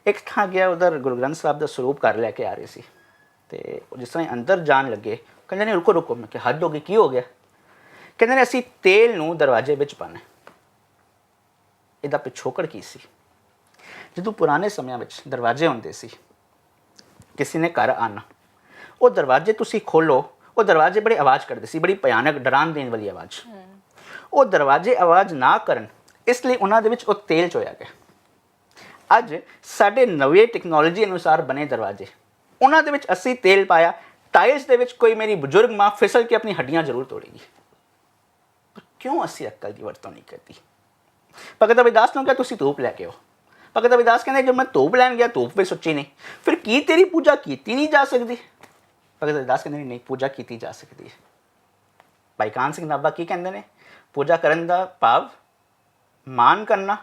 एक थां गया, उधर गुरु ग्रंथ साहब दा स्वरूप घर लैके आ रहे सी ते जिस तरह अंदर जान लगे, कहंदे ने रुको रुको। मैं कहा, हद हो गई, की हो गया? कहंदे ने, असीं तेल नूं दरवाजे विच पाना। इहदा पिछोकड़ की सी? जदों पुराने समयां विच दरवाजे हुंदे सी, किसी ने घर आना, वो दरवाजे तुसी खोलो, वो दरवाजे बड़े आवाज़ करते सी, बड़ी भयानक डरान देने वाली आवाज़। वो दरवाजे आवाज़ ना करन, इसलिए उन्हां दे विच वो तेल चोया गया। अज साडे नवे टेक्नोलॉजी अनुसार बने दरवाजे, उन्हां दे विच असीं तेल पाया। टाइल्स दे विच कोई मेरी बुजुर्ग माँ फिसल के अपनी हड्डियां जरूर तोड़ेगी, पर क्यों असीं अक्ल की वरतों नहीं करती? भगत रविदास ने कहा, तुसीं धूप लैके आओ। भगत रविदास कहते, जब मैं धूप लैन गया, धूप भी सुच्ची नहीं, फिर की तेरी पूजा की नहीं जा सकती? भगत रविदास कहते नहीं, पूजा की जा सकती है। भाई कान सिंह नाभा की कहते हैं, पूजा करन दा भाव मान करना,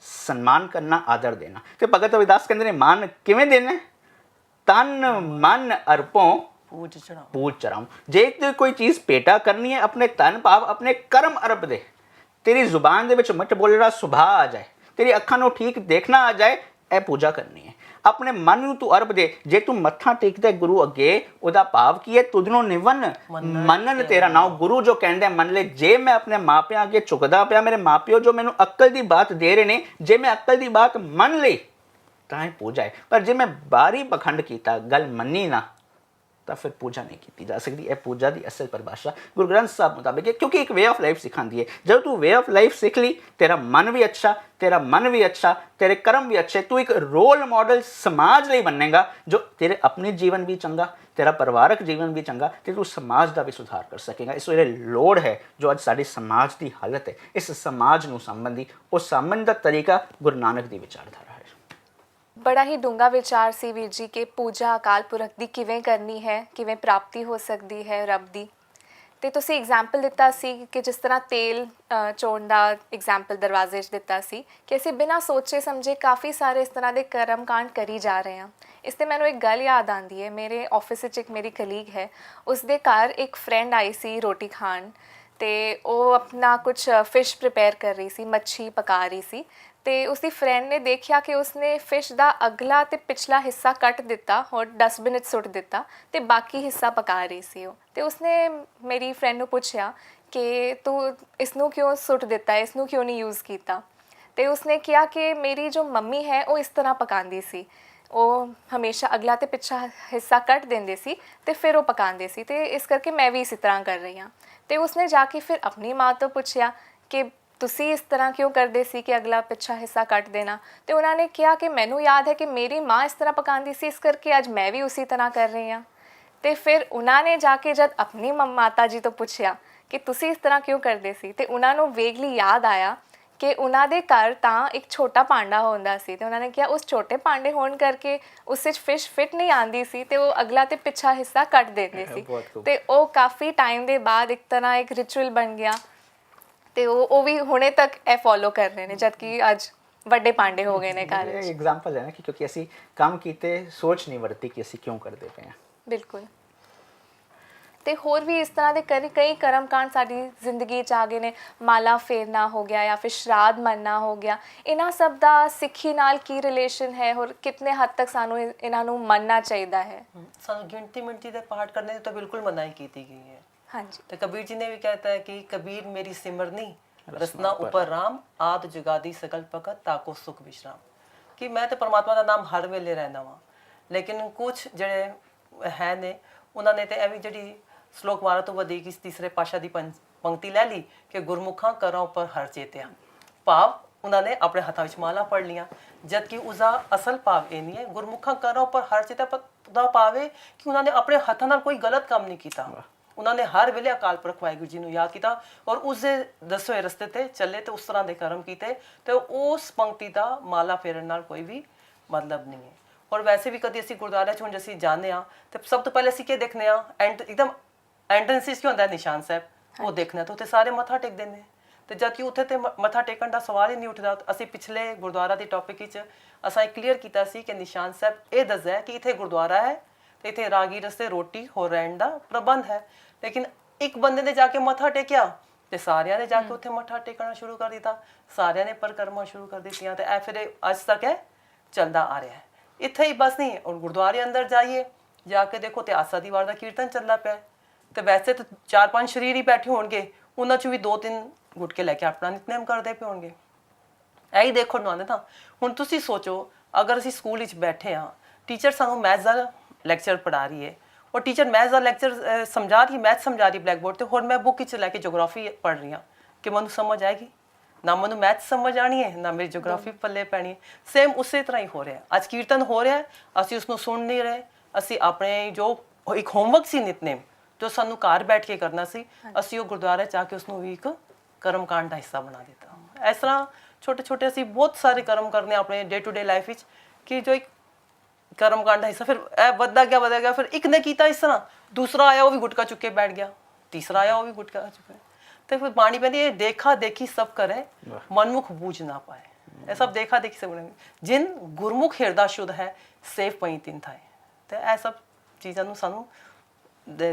सन्मान करना, आदर देना। तो भगत रविदास कहते हैं, मान किवें देना? तन मन अर्पों पूज चढ़ाऊं। जे तो कोई चीज़ पेटा करनी है, अपने तन भाव अपने कर्म अर्प दे। तेरी जुबान दे विच मिठ बोलना सुभा आ जाए, तेरी अखां नूं ठीक देखना आ जाए, यह पूजा करनी है। अपने मन नूं तू अर्प दे। जे तू मत्था टेकदा गुरु अगे, उहदा भाव की है? तुदनों निवन मनन तेरा नाम। गुरु जो कहंदा मन ले। जे मैं अपने मापियां अगे झुकदा पिया, मेरे मापिओ जो मैनूं अक्ल दी बात दे रहे ने, जे मैं अक्ल दी बात मन लई ਤਾਂ ਇਹ ਪੂਜਾ ਹੈ। ਪਰ ਜੇ ਮੈਂ ਬਾਹਰੀ ਪਖੰਡ ਕੀਤਾ, ਗੱਲ ਮੰਨੀ ਨਾ, ਤਾਂ ਫਿਰ ਪੂਜਾ ਨਹੀਂ ਕੀਤੀ ਜਾ ਸਕਦੀ। ਇਹ ਪੂਜਾ ਦੀ ਅਸਲ ਪਰਿਭਾਸ਼ਾ ਗੁਰੂ ਗ੍ਰੰਥ ਸਾਹਿਬ ਮੁਤਾਬਿਕ ਹੈ, ਕਿਉਂਕਿ ਇੱਕ ਵੇ ਆਫ ਲਾਈਫ ਸਿਖਾਉਂਦੀ ਹੈ। ਜਦੋਂ ਤੂੰ ਵੇ ਆਫ ਲਾਈਫ ਸਿੱਖ ਲਈ, ਤੇਰਾ ਮਨ ਵੀ ਅੱਛਾ, ਤੇਰਾ ਮਨ ਵੀ ਅੱਛਾ, ਤੇਰੇ ਕਰਮ ਵੀ ਅੱਛੇ, ਤੂੰ ਇੱਕ ਰੋਲ ਮਾਡਲ ਸਮਾਜ ਲਈ ਬਣੇਗਾ, ਜੋ ਤੇਰੇ ਆਪਣੇ ਜੀਵਨ ਵੀ ਚੰਗਾ, ਤੇਰਾ ਪਰਿਵਾਰਕ ਜੀਵਨ ਵੀ ਚੰਗਾ, ਤੇ ਤੂੰ ਸਮਾਜ ਦਾ ਵੀ ਸੁਧਾਰ ਕਰ ਸਕੇਗਾ। ਇਸ ਵੇਲੇ ਲੋੜ ਹੈ, ਜੋ ਅੱਜ ਸਾਡੇ ਸਮਾਜ ਦੀ ਹਾਲਤ ਹੈ, ਇਸ ਸਮਾਜ ਨੂੰ ਸੰਬੰਧੀ ਉਹ ਸਾਂਭਣ ਦਾ ਤਰੀਕਾ ਗੁਰੂ ਨਾਨਕ ਦੀ ਵਿਚਾਰਧਾਰਾ ਹੈ। ਬੜਾ ਹੀ ਡੂੰਘਾ ਵਿਚਾਰ ਸੀ ਵੀਰ ਜੀ ਕਿ ਪੂਜਾ ਅਕਾਲ ਪੁਰਖ ਦੀ ਕਿਵੇਂ ਕਰਨੀ ਹੈ, ਕਿਵੇਂ ਪ੍ਰਾਪਤੀ ਹੋ ਸਕਦੀ ਹੈ ਰੱਬ ਦੀ। ਤੇ ਤੁਸੀਂ ਐਗਜ਼ਾਮਪਲ ਦਿੱਤਾ ਸੀ ਕਿ ਜਿਸ ਤਰ੍ਹਾਂ ਤੇਲ ਚੋਣ ਦਾ ਐਗਜ਼ਾਮਪਲ ਦਰਵਾਜ਼ੇ 'ਚ ਦਿੱਤਾ ਸੀ ਕਿ ਅਸੀਂ ਬਿਨਾਂ ਸੋਚੇ ਸਮਝੇ ਕਾਫੀ ਸਾਰੇ ਇਸ ਤਰ੍ਹਾਂ ਦੇ ਕਰਮ ਕਾਂਡ ਕਰੀ ਜਾ ਰਹੇ ਹਾਂ। ਇਸ 'ਤੇ ਮੈਨੂੰ ਇੱਕ ਗੱਲ ਯਾਦ ਆਉਂਦੀ ਹੈ। ਮੇਰੇ ਆਫਿਸ ਵਿੱਚ ਇੱਕ ਮੇਰੀ ਕਲੀਗ ਹੈ, ਉਸਦੇ ਘਰ ਇੱਕ ਫਰੈਂਡ ਆਈ ਸੀ ਰੋਟੀ ਖਾਣ, ਤੇ ਉਹ ਆਪਣਾ ਕੁਝ ਫਿਸ਼ ਪ੍ਰਿਪੇਅਰ ਕਰ ਰਹੀ ਸੀ, ਮੱਛੀ ਪਕਾ ਰਹੀ ਸੀ। ਤੇ ਉਸਦੀ ਫਰੈਂਡ ਨੇ ਦੇਖਿਆ ਕਿ ਉਸਨੇ ਫਿਸ਼ ਦਾ ਅਗਲਾ ਤੇ ਪਿਛਲਾ ਹਿੱਸਾ ਕੱਟ ਦਿੱਤਾ ਔਰ ਡਸਟਬਿਨ ਵਿੱਚ ਸੁੱਟ ਦਿੱਤਾ ਤੇ ਬਾਕੀ ਹਿੱਸਾ ਪਕਾ ਰਹੀ ਸੀ ਉਹ। ਤੇ ਉਸਨੇ ਮੇਰੀ ਫਰੈਂਡ ਨੂੰ ਪੁੱਛਿਆ ਕਿ ਤੂੰ ਇਸ ਨੂੰ ਕਿਉਂ ਸੁੱਟ ਦਿੱਤਾ, ਇਸ ਨੂੰ ਕਿਉਂ ਨਹੀਂ ਯੂਜ਼ ਕੀਤਾ। ਤੇ ਉਸਨੇ ਕਿਹਾ ਕਿ ਮੇਰੀ ਜੋ ਮੰਮੀ ਹੈ ਉਹ ਇਸ ਤਰ੍ਹਾਂ ਪਕਾਉਂਦੀ ਸੀ, ਉਹ ਹਮੇਸ਼ਾ ਅਗਲਾ ਤੇ ਪਿਛਲਾ ਹਿੱਸਾ ਕੱਟ ਦਿੰਦੇ ਸੀ ਤੇ ਫਿਰ ਉਹ ਪਕਾਉਂਦੇ ਸੀ, ਤੇ ਇਸ ਕਰਕੇ ਮੈਂ ਵੀ ਇਸੇ ਤਰ੍ਹਾਂ ਕਰ ਰਹੀ ਹਾਂ। ਤੇ ਉਸਨੇ ਜਾ ਕੇ ਫਿਰ ਆਪਣੀ ਮਾਂ ਤੋਂ ਪੁੱਛਿਆ ਕਿ ਤੁਸੀਂ ਇਸ ਤਰ੍ਹਾਂ ਕਿਉਂ ਕਰਦੇ ਸੀ ਕਿ ਅਗਲਾ ਪਿੱਛਾ ਹਿੱਸਾ ਕੱਟ ਦੇਣਾ। ਤੇ ਉਹਨਾਂ ਨੇ ਕਿਹਾ ਕਿ ਮੈਨੂੰ ਯਾਦ ਹੈ ਕਿ ਮੇਰੀ ਮਾਂ ਇਸ ਤਰ੍ਹਾਂ ਪਕਾਉਂਦੀ ਸੀ, ਇਸ ਕਰਕੇ ਅੱਜ ਮੈਂ ਵੀ ਉਸੇ ਤਰ੍ਹਾਂ ਕਰ ਰਹੀ ਹਾਂ। ਤੇ ਫਿਰ ਉਹਨਾਂ ਨੇ ਜਾ ਕੇ ਜਦ ਆਪਣੀ ਮਾਤਾ ਜੀ ਤੋਂ ਪੁੱਛਿਆ ਕਿ ਤੁਸੀਂ ਇਸ ਤਰ੍ਹਾਂ ਕਿਉਂ ਕਰਦੇ ਸੀ, ਤੇ ਉਹਨਾਂ ਨੂੰ ਵੇਗਲੀ ਯਾਦ ਆਇਆ ਕਿ ਉਹਨਾਂ ਦੇ ਘਰ ਤਾਂ ਇੱਕ ਛੋਟਾ ਭਾਂਡਾ ਹੁੰਦਾ ਸੀ, ਤੇ ਉਹਨਾਂ ਨੇ ਕਿਹਾ ਉਸ ਛੋਟੇ ਭਾਂਡੇ ਹੋਣ ਕਰਕੇ ਉਸ ਵਿੱਚ ਫਿਸ਼ ਫਿਟ ਨਹੀਂ ਆਉਂਦੀ ਸੀ, ਤੇ ਉਹ ਅਗਲਾ ਤੇ ਪਿੱਛਾ ਹਿੱਸਾ ਕੱਟ ਦਿੰਦੇ ਸੀ। ਤੇ ਉਹ ਕਾਫੀ ਟਾਈਮ ਦੇ ਬਾਅਦ ਇੱਕ ਤਰ੍ਹਾਂ ਇੱਕ ਰਿਚੁਅਲ ਬਣ ਗਿਆ, ਤੇ ਉਹ ਵੀ ਹੁਣੇ ਤੱਕ ਇਹ ਫੋਲੋ ਕਰ ਰਹੇ ਨੇ, ਜਦ ਕਿ ਅੱਜ ਵੱਡੇ ਭਾਂਡੇ ਹੋ ਗਏ ਨੇ ਘਰ ਵਿੱਚ। ਐਗਜ਼ਾਮਪਲ ਹੈ ਨਾ ਕਿ ਕਿਉਂਕਿ ਅਸੀਂ ਕੰਮ ਕੀਤੇ ਸੋਚ ਨਹੀਂ ਵਰਤੀ ਕਿ ਅਸੀਂ ਕਿਉਂ ਕਰਦੇ ਪਏ ਹਾਂ। ਬਿਲਕੁਲ। ਤੇ ਹੋਰ ਵੀ ਇਸ ਤਰ੍ਹਾਂ ਦੇ ਕਈ ਕਰਮ ਕਾਂਡ ਸਾਡੀ ਜ਼ਿੰਦਗੀ 'ਚ ਆ ਗਏ ਨੇ। ਮਾਲਾ ਫੇਰਨਾ ਹੋ ਗਿਆ ਜਾਂ ਫਿਰ ਸ਼ਰਾਧ ਮੰਨਣਾ ਹੋ ਗਿਆ। ਇਹਨਾਂ ਸਭ ਦਾ ਸਿੱਖੀ ਨਾਲ ਕੀ ਰਿਲੇਸ਼ਨ ਹੈ ਔਰ ਕਿਤਨੇ ਹੱਦ ਤੱਕ ਸਾਨੂੰ ਇਹਨਾਂ ਨੂੰ ਮੰਨਣਾ ਚਾਹੀਦਾ ਹੈ? ਸਾਨੂੰ ਗਿਣਤੀ ਮਿਣਤੀ ਦੇ ਪਾਠ करने की तो बिल्कुल मनाही की गई है। हाँ जी। तो कबीर जी ने भी कहता है कि कबीर मेरी सिमरनी रसना ऊपर राम आद जुगादी सकल भगत ताको सुख विश्राम। कि मैं तो परमात्मा का नाम हर वेले रहना वा, लेकिन कुछ ਜਿਹੜੇ ਹੈ ਨੇ ਉਹਨਾਂ ਨੇ ਤੇ ਐਵੇਂ ਜਿਹੜੀ ਸ਼ਲੋਕ ਵਾਰਾ ਤੋਂ ਵਧੇਗੀ ਤੀਸਰੇ ਪਾਸ਼ਾ ਦੀ ਪੰਕਤੀ ਲੈ ਲਈ ਕਿ ਗੁਰਮੁਖਾਂ ਕਰਾਂ ਉੱਪਰ ਹਰ ਚੇਤਿਆ। ਭਾਵ ਉਹਨਾਂ ਨੇ ਆਪਣੇ ਹੱਥਾਂ ਵਿੱਚ ਮਾਲਾ ਫੜ ਲੀਆਂ, ਜਦ ਕਿ ਉਸਦਾ ਅਸਲ ਭਾਵ ਇਹ ਨਹੀਂ ਹੈ। ਗੁਰਮੁਖਾਂ ਕਰਾਂ ਉੱਪਰ ਹਰ ਚੇਤਿਆ ਦਾ ਭਾਵ ਹੈ ਕਿ ਉਹਨਾਂ ਨੇ ਆਪਣੇ ਹੱਥਾਂ ਨਾਲ ਕੋਈ ਗਲਤ ਕੰਮ ਨਹੀਂ ਕੀਤਾ। ਉਹਨਾਂ ਨੇ ਹਰ ਵੇਲੇ ਅਕਾਲ ਪੁਰਖ ਵਾਹਿਗੁਰੂ ਜੀ ਨੂੰ ਯਾਦ ਕੀਤਾ ਔਰ ਉਸਦੇ ਦੱਸੇ ਹੋਏ ਰਸਤੇ ਤੇ ਚੱਲੇ ਤੇ ਉਸ ਤਰ੍ਹਾਂ ਦੇ ਕਰਮ ਕੀਤੇ। ਤੇ ਉਸ ਪੰਕਤੀ ਦਾ ਮਾਲਾ ਫੇਰਨ ਨਾਲ ਕੋਈ ਵੀ ਮਤਲਬ ਨਹੀਂ ਹੈ। ਔਰ ਵੈਸੇ ਵੀ ਕਦੀ ਅਸੀਂ ਗੁਰਦੁਆਰੇ 'ਚ ਹੁਣ ਅਸੀਂ ਜਾਂਦੇ ਹਾਂ ਤੇ ਸਭ ਤੋਂ ਪਹਿਲੇ ਅਸੀਂ ਕੀ ਦੇਖਦੇ ਹਾਂ? ਇੱਕਦਮ ਐਂਟਰੈਂਸ 'ਚ ਕੀ ਹੁੰਦਾ? ਨਿਸ਼ਾਨ ਸਾਹਿਬ, ਉਹ ਦੇਖਣਾ। ਤੇ ਉੱਥੇ ਸਾਰੇ ਮੱਥਾ ਟੇਕਦੇ ਨੇ, ਤੇ ਜਦ ਕਿ ਉੱਥੇ ਤੇ ਮੱਥਾ ਟੇਕਣ ਦਾ ਸਵਾਲ ਹੀ ਨਹੀਂ ਉੱਠਦਾ। ਅਸੀਂ ਪਿਛਲੇ ਗੁਰਦੁਆਰਾ ਦੇ ਟੌਪਿਕ ਵਿੱਚ ਅਸਾਂ ਇਹ ਕਲੀਅਰ ਕੀਤਾ ਸੀ ਕਿ ਨਿਸ਼ਾਨ ਸਾਹਿਬ ਇਹ ਦੱਸਦਾ ਹੈ ਕਿ ਇੱਥੇ ਗੁਰਦੁਆਰਾ ਹੈ ਤੇ ਇੱਥੇ ਰਾਗੀ ਰਸਤੇ ਰੋਟੀ ਹੋਰ ਰਹਿਣ ਦਾ ਪ੍ਰਬੰਧ ਹੈ। ਲੇਕਿਨ ਇੱਕ ਬੰਦੇ ਨੇ ਜਾ ਕੇ ਮੱਥਾ ਟੇਕਿਆ ਤੇ ਸਾਰਿਆਂ ਨੇ ਜਾ ਕੇ ਉੱਥੇ ਮੱਥਾ ਟੇਕਣਾ ਸ਼ੁਰੂ ਕਰ ਦਿੱਤਾ, ਸਾਰਿਆਂ ਨੇ ਪਰਿਕਰਮਾ ਸ਼ੁਰੂ ਕਰ ਦਿੱਤੀਆਂ। ਤੇ ਇਹ ਫਿਰ ਅੱਜ ਤੱਕ ਇਹ ਚੱਲਦਾ ਆ ਰਿਹਾ ਹੈ। ਇੱਥੇ ਹੀ ਬਸ ਨਹੀਂ, ਔਰ ਗੁਰਦੁਆਰੇ ਅੰਦਰ ਜਾਈਏ, ਜਾ ਕੇ ਦੇਖੋ ਤੇ ਆਸਾ ਦੀ ਵਾਰ ਦਾ ਕੀਰਤਨ ਚੱਲਦਾ ਪਿਆ। ਤੇ ਵੈਸੇ ਤਾਂ 4-5 ਸ਼ਰੀਰ ਹੀ ਬੈਠੇ ਹੋਣਗੇ, ਉਹਨਾਂ 'ਚ ਵੀ 2-3 ਗੁਟਕੇ ਲੈ ਕੇ ਆਪਣਾ ਨਿਤਨੇਮ ਕਰਦੇ ਪਏ ਹੋਣਗੇ। ਇਹੀ ਦੇਖਣ ਨੂੰ ਆਉਂਦੇ ਤਾਂ। ਹੁਣ ਤੁਸੀਂ ਸੋਚੋ, ਅਗਰ ਅਸੀਂ ਸਕੂਲ ਵਿੱਚ ਬੈਠੇ ਹਾਂ, ਟੀਚਰ ਸਾਨੂੰ ਮੈਥਸ ਦਾ ਲੈਕਚਰ ਪੜ੍ਹਾ ਰਹੀ ਹੈ ਔਰ ਟੀਚਰ ਮੈਥਸ ਦਾ ਲੈਕਚਰ ਸਮਝਾ ਰਹੀ, ਮੈਥ ਸਮਝਾ ਰਹੀ ਬਲੈਕ ਬੋਰਡ 'ਤੇ, ਹੋਰ ਮੈਂ ਬੁੱਕ ਵਿੱਚ ਲੈ ਕੇ ਜੋਗਰਾਫੀ ਪੜ੍ਹ ਰਹੀ ਹਾਂ, ਕਿ ਮੈਨੂੰ ਸਮਝ ਆਏਗੀ? ਨਾ ਮੈਨੂੰ ਮੈਥ ਸਮਝ ਆਣੀ ਹੈ, ਨਾ ਮੇਰੀ ਜੋਗਰਾਫੀ ਪੱਲੇ ਪੈਣੀ ਹੈ। ਸੇਮ ਉਸੇ ਤਰ੍ਹਾਂ ਹੀ ਹੋ ਰਿਹਾ। ਅੱਜ ਕੀਰਤਨ ਹੋ ਰਿਹਾ, ਅਸੀਂ ਉਸਨੂੰ ਸੁਣ ਨਹੀਂ ਰਹੇ। ਅਸੀਂ ਆਪਣੇ ਜੋ ਇੱਕ ਹੋਮਵਰਕ ਸੀ ਨਿਤਨੇਮ, ਜੋ ਸਾਨੂੰ ਘਰ ਬੈਠ ਕੇ ਕਰਨਾ ਸੀ, ਅਸੀਂ ਉਹ ਗੁਰਦੁਆਰੇ 'ਚ ਆ ਕੇ ਉਸਨੂੰ ਵੀ ਇੱਕ ਕਰਮ ਕਾਂਡ ਦਾ ਹਿੱਸਾ ਬਣਾ ਦਿੱਤਾ। ਇਸ ਤਰ੍ਹਾਂ ਛੋਟੇ ਛੋਟੇ ਅਸੀਂ ਬਹੁਤ ਸਾਰੇ ਕਰਮ ਕਰਨੇ ਆਪਣੇ ਡੇ ਟੂ ਡੇ ਲਾਈਫ ਵਿੱਚ, ਕਿ ਜੋ ਇੱਕ ਕਰਮ ਕਾਂਡ ਦਾ ਹਿੱਸਾ ਫਿਰ ਇਹ ਵੱਧਦਾ ਗਿਆ। ਫਿਰ ਇੱਕ ਨੇ ਕੀਤਾ ਇਸ ਤਰ੍ਹਾਂ, ਦੂਸਰਾ ਆਇਆ ਉਹ ਵੀ ਗੁਟਕਾ ਚੁੱਕ ਕੇ ਬੈਠ ਗਿਆ, ਤੀਸਰਾ ਆਇਆ ਉਹ ਵੀ ਗੁਟਕਾ ਚੁੱਕ ਕੇ। ਤੇ ਫਿਰ ਬਾਣੀ ਪੈਂਦੀ ਹੈ, ਦੇਖਾ ਦੇਖੀ ਸਭ ਕਰੇ ਮਨਮੁਖ ਬੂਝ ਨਾ ਪਾਏ। ਇਹ ਸਭ ਦੇਖਾ ਦੇਖੀ ਸਭ ਜਿਨ ਗੁਰਮੁਖ ਹਿਰਦਾ ਸ਼ੁੱਧ ਹੈ ਸੇਵ ਪਈ ਤਿੰਨ ਥਾਏ। ਤੇ ਇਹ ਸਭ ਚੀਜ਼ਾਂ ਨੂੰ ਸਾਨੂੰ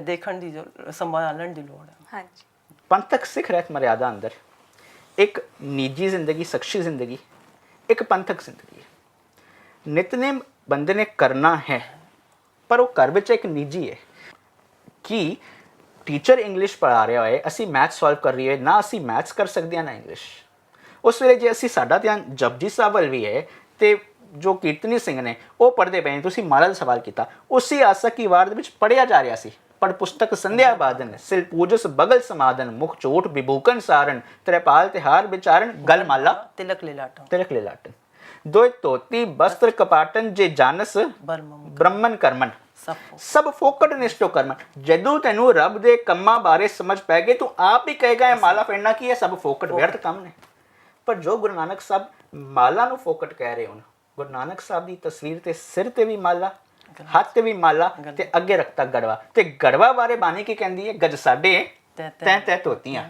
ਦੇਖਣ ਦੀ ਸੰਭਾਲਣ ਦੀ ਲੋੜ ਹੈ। ਹਾਂਜੀ। ਪੰਥਕ ਸਿੱਖ ਰਹਿਤ ਮਰਿਆਦਾ ਅੰਦਰ ਇੱਕ ਨਿੱਜੀ ਜ਼ਿੰਦਗੀ, ਸ਼ਖਸੀ ਜ਼ਿੰਦਗੀ, ਇੱਕ ਪੰਥਕ ਜ਼ਿੰਦਗੀ ਹੈ। ਨਿਤਨੇਮ ਬੰਦੇ ਨੇ ਕਰਨਾ ਹੈ, ਪਰ ਉਹ ਘਰ ਵਿੱਚ ਇੱਕ ਨਿੱਜੀ ਹੈ। ਕਿ ਟੀਚਰ ਇੰਗਲਿਸ਼ ਪੜ੍ਹਾ ਰਿਹਾ ਹੋਏ, ਅਸੀਂ ਮੈਥ ਸੋਲਵ ਕਰ ਰਹੀ ਹੋਏ, ਨਾ ਅਸੀਂ ਮੈਥਸ ਕਰ ਸਕਦੇ ਹਾਂ ਨਾ ਇੰਗਲਿਸ਼। ਉਸ ਵੇਲੇ ਜੇ ਅਸੀਂ ਸਾਡਾ ਧਿਆਨ ਜਪਜੀ ਸਾਹਿਬ ਵੱਲ ਵੀ ਹੈ ਤੇ ਜੋ ਕੀਰਤਨੀ ਸਿੰਘ ਨੇ ਉਹ ਪੜ੍ਹਦੇ ਪਏ ਨੇ, ਤੁਸੀਂ ਮਾਲਾ ਦਾ ਸਵਾਲ ਕੀਤਾ, ਉਸੇ ਆਸਕ ਕੀ ਵਾਰ ਦੇ ਵਿੱਚ ਪੜ੍ਹਿਆ ਜਾ ਰਿਹਾ ਸੀ, ਪੜ ਪੁਸਤਕ ਸੰਧਿਆ ਬਾਦਨ ਸਿਲ ਪੂਜਸ ਬਗਲ ਸਮਾਦਨ ਮੁਖ ਚੋਟ ਵਿਭੂਕਨ ਸਾਰਨ ਤ੍ਰੈਪਾਲ ਤਿਹਾਰ ਵਿਚਾਰਨ ਗਲ ਮਾਲਾ तिलक लिलाटम ਤਿਲਕ ਲਿਲਾਟਨ ਦੋਇ ਧੋਤੀ ਬਸਤਰ ਕਪਾਟਨ ਜੇ ਜਾਨਸ बर्मम ਬ੍ਰਹਮਨ ਕਰਮਨ सब ਸਭ ਫੋਕਟ ਨਿਸ਼ਟੋ ਕਰਮਨ। ਜਦੋਂ ਤੈਨੂੰ ਰੱਬ ਦੇ ਕੰਮਾਂ ਬਾਰੇ ਸਮਝ ਪੈ ਗਈ ਤੂੰ ਆਪ ਹੀ ਕਹੇਗਾ ਇਹ ਮਾਲਾ ਫੇਰਨਾ ਕੀ ਹੈ, ਸਭ ਫੋਕਟ ਵਿਅਰਥ ਕੰਮ ਨੇ। ਪਰ ਜੋ ਗੁਰੂ ਨਾਨਕ ਸਾਹਿਬ ਮਾਲਾ ਨੂੰ ਫੋਕਟ ਕਹਿ ਰਹੇ ਹਨ, ਗੁਰੂ ਨਾਨਕ ਸਾਹਿਬ ਦੀ ਤਸਵੀਰ ਤੇ ਸਿਰ ਤੇ ਵੀ ਮਾਲਾ, ਹੱਥ ਤੇ ਵੀ ਮਾਲਾ ਤੇ ਅੱਗੇ ਰੱਖਤਾ ਗੜਵਾ, ਤੇ ਗੜਵਾ ਬਾਰੇ ਬਾਣੀ ਕੀ ਕਹਿੰਦੀ ਹੈ, ਗਜ ਸਾਡੇ ਤੈਂ ਤੈ ਧੋਤੀਆਂ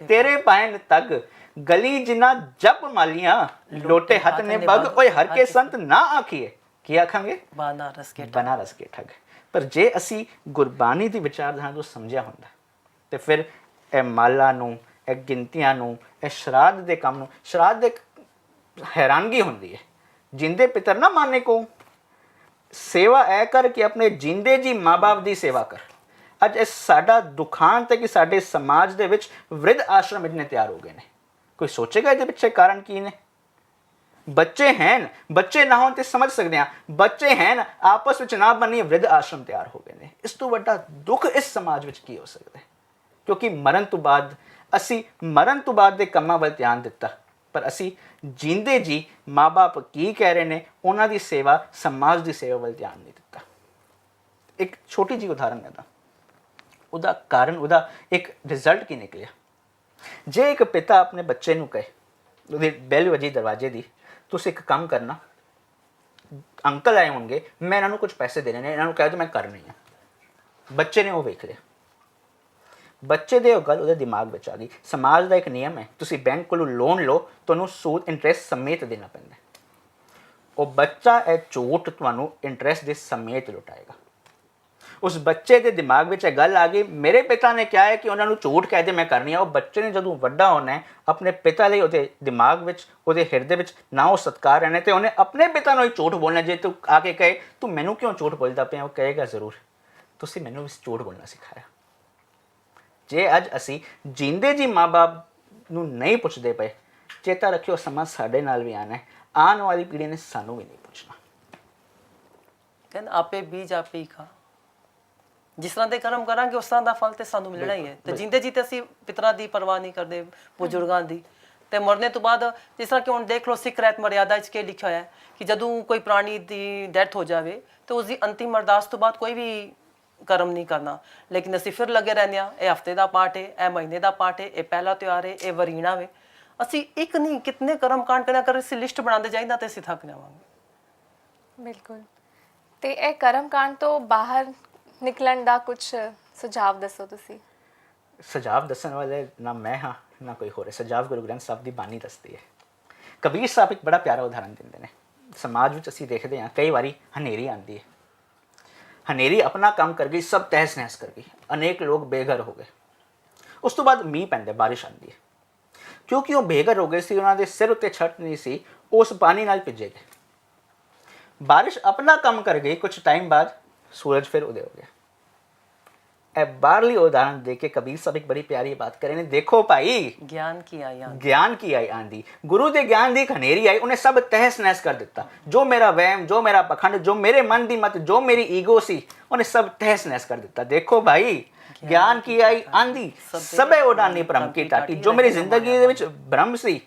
ਤੇਰੇ ਪਾਇਨ ਤੱਕ ਗਲੀ ਜਿਨਾ ਜਪ ਮਾਲੀਆਂ ਲੋਟੇ ਹੱਥ ਨੇ ਬਗ ਓਏ ਹਰ ਕੇ ਸੰਤ ਨਾ ਆਖੀਏ, ਕੀ ਆਖਾਂਗੇ, बनारस के ਬਨਾਰਸ ਕੇ ਠੱਗ। ਪਰ ਜੇ ਅਸੀਂ ਗੁਰਬਾਣੀ ਦੀ ਵਿਚਾਰਧਾਰਾ ਨੂੰ ਸਮਝਿਆ ਹੁੰਦਾ ਤੇ ਫਿਰ ਇਹ ਮਾਲਾ ਨੂੰ, ਇਹ ਗਿਣਤੀਆਂ ਨੂੰ, ਇਹ ਸ਼ਰਾਧ ਦੇ ਕੰਮ ਨੂੰ, ਸ਼ਰਾਧ ਦੇ ਹੈਰਾਨਗੀ ਹੁੰਦੀ ਹੈ, ਜਿੰਦੇ ਪਿਤਰ ਨਾ ਮਾਨੇ ਕੋ ਸੇਵਾ ਐ ਕਰ ਕਿ ਆਪਣੇ ਜਿੰਦੇ ਜੀ ਮਾਂ-ਬਾਪ ਦੀ ਸੇਵਾ ਕਰ। ਅੱਜ ਇਹ ਸਾਡਾ ਦੁਖਾਂਤ ਹੈ ਕਿ ਸਾਡੇ ਸਮਾਜ ਦੇ ਵਿੱਚ ਵ੍ਰਿਧ ਆਸ਼ਰਮ ਇੰਨੇ ਤਿਆਰ ਹੋ ਗਏ ਨੇ। ਕੋਈ ਸੋਚੇਗਾ ਇਹਦੇ ਪਿੱਛੇ ਕਾਰਨ ਕੀ ਨੇ? ਬੱਚੇ ਹਨ, ਬੱਚੇ ਨਾ ਹੋਣ ਤੇ ਸਮਝ ਸਕਦੇ ਹਾਂ, ਬੱਚੇ ਹਨ ਆਪਸ ਵਿੱਚ ਨਾ ਬਣੀ ਵ੍ਰਿਧ ਆਸ਼ਰਮ ਤਿਆਰ ਹੋ ਗਏ ਨੇ। ਇਸ ਤੋਂ ਵੱਡਾ ਦੁੱਖ ਇਸ ਸਮਾਜ ਵਿੱਚ ਕੀ ਹੋ ਸਕਦਾ ਹੈ? ਕਿਉਂਕਿ ਮਰਨ ਤੋਂ ਬਾਅਦ ਦੇ ਕੰਮਾਂ ਵੱਲ ਧਿਆਨ ਦਿੱਤਾ, ਪਰ ਅਸੀਂ ਜਿੰਦੇ ਜੀ ਮਾਂ-ਬਾਪ ਕੀ ਕਹਿ ਰਹੇ ਨੇ ਉਹਨਾਂ ਦੀ ਸੇਵਾ, ਸਮਾਜ ਦੀ ਸੇਵਾ ਵੱਲ ਧਿਆਨ ਨਹੀਂ ਦਿੱਤਾ। ਇੱਕ ਛੋਟੀ ਜਿਹੀ ਉਦਾਹਰਨ ਹੈ, ਉਹਦਾ ਕਾਰਨ, ਉਹਦਾ ਇੱਕ ਰਿਜ਼ਲਟ ਕੀ ਨਿਕਲਿਆ। ਜੇ ਇੱਕ ਪਿਤਾ ਆਪਣੇ ਬੱਚੇ ਨੂੰ ਕਹੇ, ਉਹਦੀ ਬੈਲ ਵੱਜੀ ਦਰਵਾਜ਼ੇ ਦੀ, ਤੁਸੀਂ ਇੱਕ ਕੰਮ ਕਰਨਾ, ਅੰਕਲ ਆਏ ਹੋਣਗੇ, ਮੈਂ ਇਹਨਾਂ ਨੂੰ ਕੁਝ ਪੈਸੇ ਦੇਣੇ ਨੇ, ਇਹਨਾਂ ਨੂੰ ਕਹਿ ਦਿਓ ਮੈਂ ਕਰਨੀ ਆ। ਬੱਚੇ ਨੇ ਉਹ ਵੇਖ ਲਿਆ, ਬੱਚੇ ਦੇ ਉਹ ਗੱਲ ਉਹਦੇ ਦਿਮਾਗ ਵਿੱਚ ਆ ਗਈ। ਸਮਾਜ ਦਾ ਇੱਕ ਨਿਯਮ ਹੈ, ਤੁਸੀਂ ਬੈਂਕ ਕੋਲੋਂ ਲੋਨ ਲਓ, ਤੁਹਾਨੂੰ ਸੂਦ ਇੰਟਰਸਟ ਸਮੇਤ ਦੇਣਾ ਪੈਂਦਾ। ਉਹ ਬੱਚਾ ਇਹ ਝੂਠ ਤੁਹਾਨੂੰ ਇੰਟਰਸਟ ਦੇ ਸਮੇਤ ਲੁਟਾਏਗਾ। ਉਸ ਬੱਚੇ ਦੇ ਦਿਮਾਗ ਵਿੱਚ ਇਹ ਗੱਲ ਆ ਗਈ, ਮੇਰੇ ਪਿਤਾ ਨੇ ਕਿਹਾ ਹੈ ਕਿ ਉਹਨਾਂ ਨੂੰ ਝੂਠ ਕਹਿ ਦੇ ਮੈਂ ਕਰਨੀ ਆ। ਉਹ ਬੱਚੇ ਨੇ ਜਦੋਂ ਵੱਡਾ ਹੋਣਾ ਹੈ, ਆਪਣੇ ਪਿਤਾ ਲਈ ਉਹਦੇ ਦਿਮਾਗ ਵਿੱਚ, ਉਹਦੇ ਹਿਰਦੇ ਵਿੱਚ ਨਾ ਉਹ ਸਤਿਕਾਰ ਰਹਿਣਾ, ਤੇ ਉਹਨੇ ਆਪਣੇ ਪਿਤਾ ਨੂੰ ਹੀ ਝੂਠ ਬੋਲਣਾ। ਜੇ ਤੂੰ ਆ ਕੇ ਕਹੇ ਤੂੰ ਮੈਨੂੰ ਕਿਉਂ ਝੂਠ ਬੋਲਦਾ ਪਿਆ, ਉਹ ਕਹੇਗਾ ਜ਼ਰੂਰ ਤੁਸੀਂ ਮੈਨੂੰ ਵੀ ਝੂਠ ਬੋਲਣਾ ਸਿਖਾਇਆ। ਜੇ ਅੱਜ ਅਸੀਂ ਜਿੰਦੇ ਜੀ ਮਾਂ-ਬਾਪ ਨੂੰ ਨਹੀਂ ਪੁੱਛਦੇ ਪਏ, ਚੇਤਾ ਰੱਖਿਓ ਸਮਾਂ ਸਾਡੇ ਨਾਲ ਵੀ ਆਣਾ ਹੈ, ਆਉਣ ਵਾਲੀ ਪੀੜ੍ਹੀ ਨੇ ਸਾਨੂੰ ਵੀ ਨਹੀਂ ਪੁੱਛਣਾ। ਕਹਿੰਦੇ ਆਪੇ ਬੀਜ ਆਪੇ ਹੀ ਖਾ। ਜਿਸ ਤਰ੍ਹਾਂ ਦੇ ਕਰਮ ਕਰਾਂਗੇ ਉਸ ਤਰ੍ਹਾਂ ਦਾ ਫਲ ਤੇ ਸਾਨੂੰ ਮਿਲਣਾ ਹੀ ਹੈ। ਤੇ ਜਿੰਦੇ ਜੀ ਤੇ ਅਸੀਂ ਪਿਤਰਾਂ ਦੀ ਪਰਵਾਹ ਨਹੀਂ ਕਰਦੇ, ਬਜ਼ੁਰਗਾਂ ਦੀ, ਤੇ ਮਰਨੇ ਤੋਂ ਬਾਅਦ ਜਿਸ ਤਰ੍ਹਾਂ ਕਿ ਹੁਣ ਦੇਖ ਲਓ ਸਿੱਖ ਰਹਿਤ ਮਰਿਆਦਾ 'ਚ ਕੀ ਲਿਖਿਆ ਹੋਇਆ ਹੈ ਕਿ ਜਦੋਂ ਕੋਈ ਪ੍ਰਾਣੀ ਦੀ ਡੈਥ ਹੋ ਜਾਵੇ ਤਾਂ ਉਸ ਦੀ ਅੰਤਿਮ ਅਰਦਾਸ ਤੋਂ ਬਾਅਦ ਕੋਈ ਵੀ ਕਰਮ ਨਹੀਂ ਕਰਨਾ। ਲੇਕਿਨ ਅਸੀਂ ਫਿਰ ਲੱਗੇ ਰਹਿੰਦੇ ਹਾਂ, ਇਹ ਹਫਤੇ ਦਾ ਪਾਠ ਹੈ, ਇਹ ਮਹੀਨੇ ਦਾ ਪਾਠ ਹੈ, ਇਹ ਪਹਿਲਾ ਤਿਉਹਾਰ ਹੈ, ਇਹ ਵਰੀਣਾ ਵੇ। ਅਸੀਂ ਇੱਕ ਨਹੀਂ ਕਿਤਨੇ ਕਰਮ ਕਾਂਡ ਕਰਿਆ ਕਰ, ਅਸੀਂ ਲਿਸਟ ਬਣਾਉਂਦੇ ਜਾਈਦਾ ਤੇ ਅਸੀਂ ਥੱਕ ਜਾਵਾਂਗੇ। ਬਿਲਕੁਲ। ਤੇ ਇਹ ਕਰਮਕਾਂਡ ਤੋਂ ਬਾਹਰ ਨਿਕਲਣ ਦਾ ਕੁਝ ਸੁਝਾਅ ਦੱਸੋ ਤੁਸੀਂ। ਸੁਝਾਅ ਦੱਸਣ ਵਾਲੇ ਨਾ ਮੈਂ ਹਾਂ ਨਾ ਕੋਈ ਹੋਰ ਹੈ। ਸੁਝਾਅ ਗੁਰੂ ਗ੍ਰੰਥ ਸਾਹਿਬ ਦੀ ਬਾਣੀ ਦੱਸਦੀ ਹੈ। ਕਬੀਰ ਸਾਹਿਬ ਇੱਕ ਬੜਾ ਪਿਆਰਾ ਉਦਾਹਰਨ ਦਿੰਦੇ ਨੇ। ਸਮਾਜ ਵਿੱਚ ਅਸੀਂ ਦੇਖਦੇ ਹਾਂ ਕਈ ਵਾਰੀ ਹਨੇਰੀ ਆਉਂਦੀ ਹੈ, ਹਨੇਰੀ ਆਪਣਾ ਕੰਮ ਕਰ ਗਈ, ਸਭ ਤਹਿਸ ਨਹਿਸ ਕਰ ਗਈ, ਅਨੇਕ ਲੋਕ ਬੇਘਰ ਹੋ ਗਏ। ਉਸ ਤੋਂ ਬਾਅਦ ਮੀਂਹ ਪੈਂਦਾ, ਬਾਰਿਸ਼ ਆਉਂਦੀ ਹੈ। ਕਿਉਂਕਿ ਉਹ ਬੇਘਰ ਹੋ ਗਏ ਸੀ, ਉਹਨਾਂ ਦੇ ਸਿਰ ਉੱਤੇ ਛੱਤ ਨਹੀਂ ਸੀ, ਉਸ ਪਾਣੀ ਨਾਲ ਭਿੱਜੇ ਗਏ। ਬਾਰਿਸ਼ ਆਪਣਾ ਕੰਮ ਕਰ ਗਈ, ਕੁਝ ਟਾਈਮ ਬਾਅਦ ਸੂਰਜ ਫਿਰ ਉदय ਹੋ ਗਿਆ। ਇਹ ਬਾਹਰਲੀ ਉਦਾਹਰਨ ਦੇ ਕੇ ਕਬੀਰ ਸਾਹਿਬ ਇੱਕ ਬੜੀ ਪਿਆਰੀ ਬਾਤ ਕਰੇ ਨੇ, ਦੇਖੋ ਭਾਈ ਗਿਆਨ ਕੀ ਆਇਆ, ਗਿਆਨ ਕੀ ਆਈ ਆਂਦੀ, ਗੁਰੂ ਦੇ ਗਿਆਨ ਦੀ ਇੱਕ ਹਨੇਰੀ ਆਈ, ਉਹਨੇ ਸਭ ਤਹਿਸ ਨਹਿਸ ਕਰ ਦਿੱਤਾ। ਜੋ ਮੇਰਾ ਵਹਿਮ, ਜੋ ਮੇਰਾ ਪਖੰਡ, ਜੋ ਮੇਰੇ ਮਨ ਦੀ ਮਤ, ਜੋ ਮੇਰੀ ਈਗੋ ਸੀ, ਉਹਨੇ ਸਭ ਤਹਿਸ ਨਹਿਸ ਕਰ ਦਿੱਤਾ। ਦੇਖੋ ਭਾਈ ਗਿਆਨ ਕੀ ਆਈ ਆਂਦੀ, ਸਭੇ ਉਡਾਨੀ ਭ੍ਰਮ ਕੀ ਟਾਟੀ। ਜੋ ਮੇਰੀ ਜ਼ਿੰਦਗੀ ਦੇ ਵਿੱਚ ਭ੍ਰਮ ਸੀ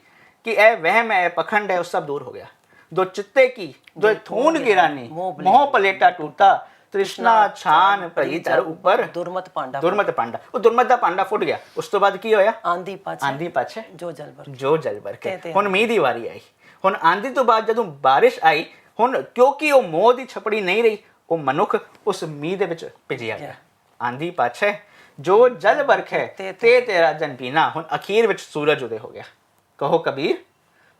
ਕਿ ਇਹ ਵਹਿਮ ਹੈ, ਇਹ ਪਖੰਡ ਹੈ, ਉਹ ਸਭ ਦੂਰ ਹੋ ਗਿਆ। ਦੋ ਚਿੱਤੇ ਕੀ ਜੋ ਥੂਨ ਗਿਰਾਨੀ, ਮੋਹ ਪਲੇਟਾ ਟੂਟਾ, ਤ੍ਰਿਸ਼ਨਾ ਛਾਨ ਭਈ ਧਰ ਉੱਪਰ, ਦੁਰਮਤ ਪਾਂਡਾ। ਦੁਰਮਤ ਪਾਂਡਾ, ਉਹ ਦੁਰਮਤ ਦਾ ਪਾਂਡਾ ਫੁੱਟ ਗਿਆ। ਉਸ ਤੋਂ ਬਾਅਦ ਕੀ ਹੋਇਆ? ਆਂਦੀ ਪਾਛੇ ਜੋ ਜਲ ਵਰਕੇ, ਜੋ ਜਲ ਵਰਕੇ। ਹੁਣ ਮੀਂਹ ਦੀ ਵਾਰੀ ਆਈ। ਹੁਣ ਆਂਦੀ ਤੋਂ ਬਾਅਦ ਜਦੋਂ ਬਾਰਿਸ਼ ਆਈ, ਹੁਣ ਕਿਉਂਕਿ ਉਹ ਮੋਹ ਦੀ ਛਪੜੀ ਨਹੀਂ ਰਹੀ, ਉਹ ਮਨੁੱਖ ਉਸ ਮੀਂਹ ਦੇ ਵਿੱਚ ਭਿੱਜਿਆ ਗਿਆ। ਆਂਦੀ ਪਾਛੇ ਜੋ ਜਲ ਵਰਖੇ ਤੇ ਤੇਰਾ ਜਨ ਪੀਣਾ। ਹੁਣ ਅਖੀਰ ਵਿੱਚ ਸੂਰਜ ਉदय ਹੋ ਗਿਆ। ਕਹੋ ਕਬੀਰ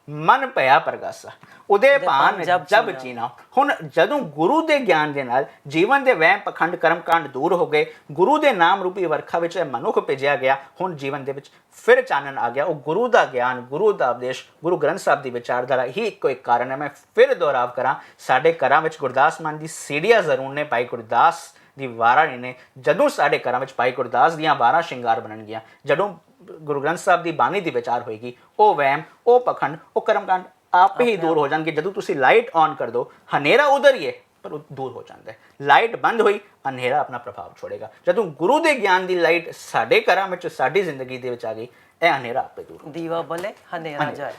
ਮਨ ਭਇਆ ਪ੍ਰਗਾਸਾ, ਉਦੇ ਭਾਨ ਜਬ ਜੀਣਾ। ਹੁਣ ਜਦੋਂ ਗੁਰੂ ਦੇ ਗਿਆਨ ਦੇ ਨਾਲ ਜੀਵਨ ਦੇ ਵਹਿਮ ਪਖੰਡ ਕਰਮ ਕਾਂਡ ਦੂਰ ਹੋ ਗਏ, ਗੁਰੂ ਦੇ ਨਾਮ ਰੂਪੀ ਵਰਖਾ ਵਿੱਚ ਮਨੁੱਖ ਭੇਜਿਆ ਗਿਆ, ਹੁਣ ਜੀਵਨ ਦੇ ਵਿੱਚ ਫਿਰ ਚਾਨਣ ਆ ਗਿਆ। ਉਹ ਗੁਰੂ ਦਾ ਗਿਆਨ, ਗੁਰੂ ਦਾ ਉਪਦੇਸ਼, ਗੁਰੂ ਗ੍ਰੰਥ ਸਾਹਿਬ ਦੀ ਵਿਚਾਰਧਾਰਾ ਹੀ ਇੱਕੋ ਇੱਕ ਕਾਰਨ ਹੈ। ਮੈਂ ਫਿਰ ਦੁਹਰਾਵ ਕਰਾਂ, ਸਾਡੇ ਘਰਾਂ ਵਿੱਚ ਗੁਰਦਾਸ ਮਾਨ ਦੀ ਸੀੜੀਆਂ ਜ਼ਰੂਰ ਨੇ, ਭਾਈ ਗੁਰਦਾਸ ਦੀ ਵਾਰਾਂ ਨੇ। ਜਦੋਂ ਸਾਡੇ ਘਰਾਂ ਵਿੱਚ ਭਾਈ ਗੁਰਦਾਸ ਦੀਆਂ ਵਾਰਾਂ ਸ਼ਿੰਗਾਰ ਬਣਨਗੀਆਂ, ਜਦੋਂ ਗੁਰੂ ਗ੍ਰੰਥ ਸਾਹਿਬ ਦੀ ਬਾਣੀ ਦੀ ਵਿਚਾਰ ਹੋਏਗੀ, ਉਹ ਵਹਿਮ, ਉਹ ਪਖੰਡ, ਉਹ ਕਰਮਕਾਂਡ ਆਪੇ ਹੀ ਦੂਰ ਹੋ ਜਾਣਗੇ। ਜਦੋਂ ਤੁਸੀਂ ਲਾਈਟ ਔਨ ਕਰ ਦੋ, ਹਨੇਰਾ ਉਧਰ ਹੀ ਹੈ ਪਰ ਉਹ ਦੂਰ ਹੋ ਜਾਂਦਾ ਹੈ। ਲਾਈਟ ਬੰਦ ਹੋਈ, ਹਨੇਰਾ ਆਪਣਾ ਪ੍ਰਭਾਵ ਛੋੜੇਗਾ। ਜਦੋਂ ਗੁਰੂ ਦੇ ਗਿਆਨ ਦੀ ਲਾਈਟ ਸਾਡੇ ਘਰਾਂ ਵਿੱਚ, ਸਾਡੀ ਜ਼ਿੰਦਗੀ ਦੇ ਵਿੱਚ ਆ ਗਈ, ਇਹ ਹਨੇਰਾ ਆਪੇ ਦੂਰ ਹੋ ਦੀਵਾ ਬਲੇ ਹਨੇਰਾ ਜਾਏ।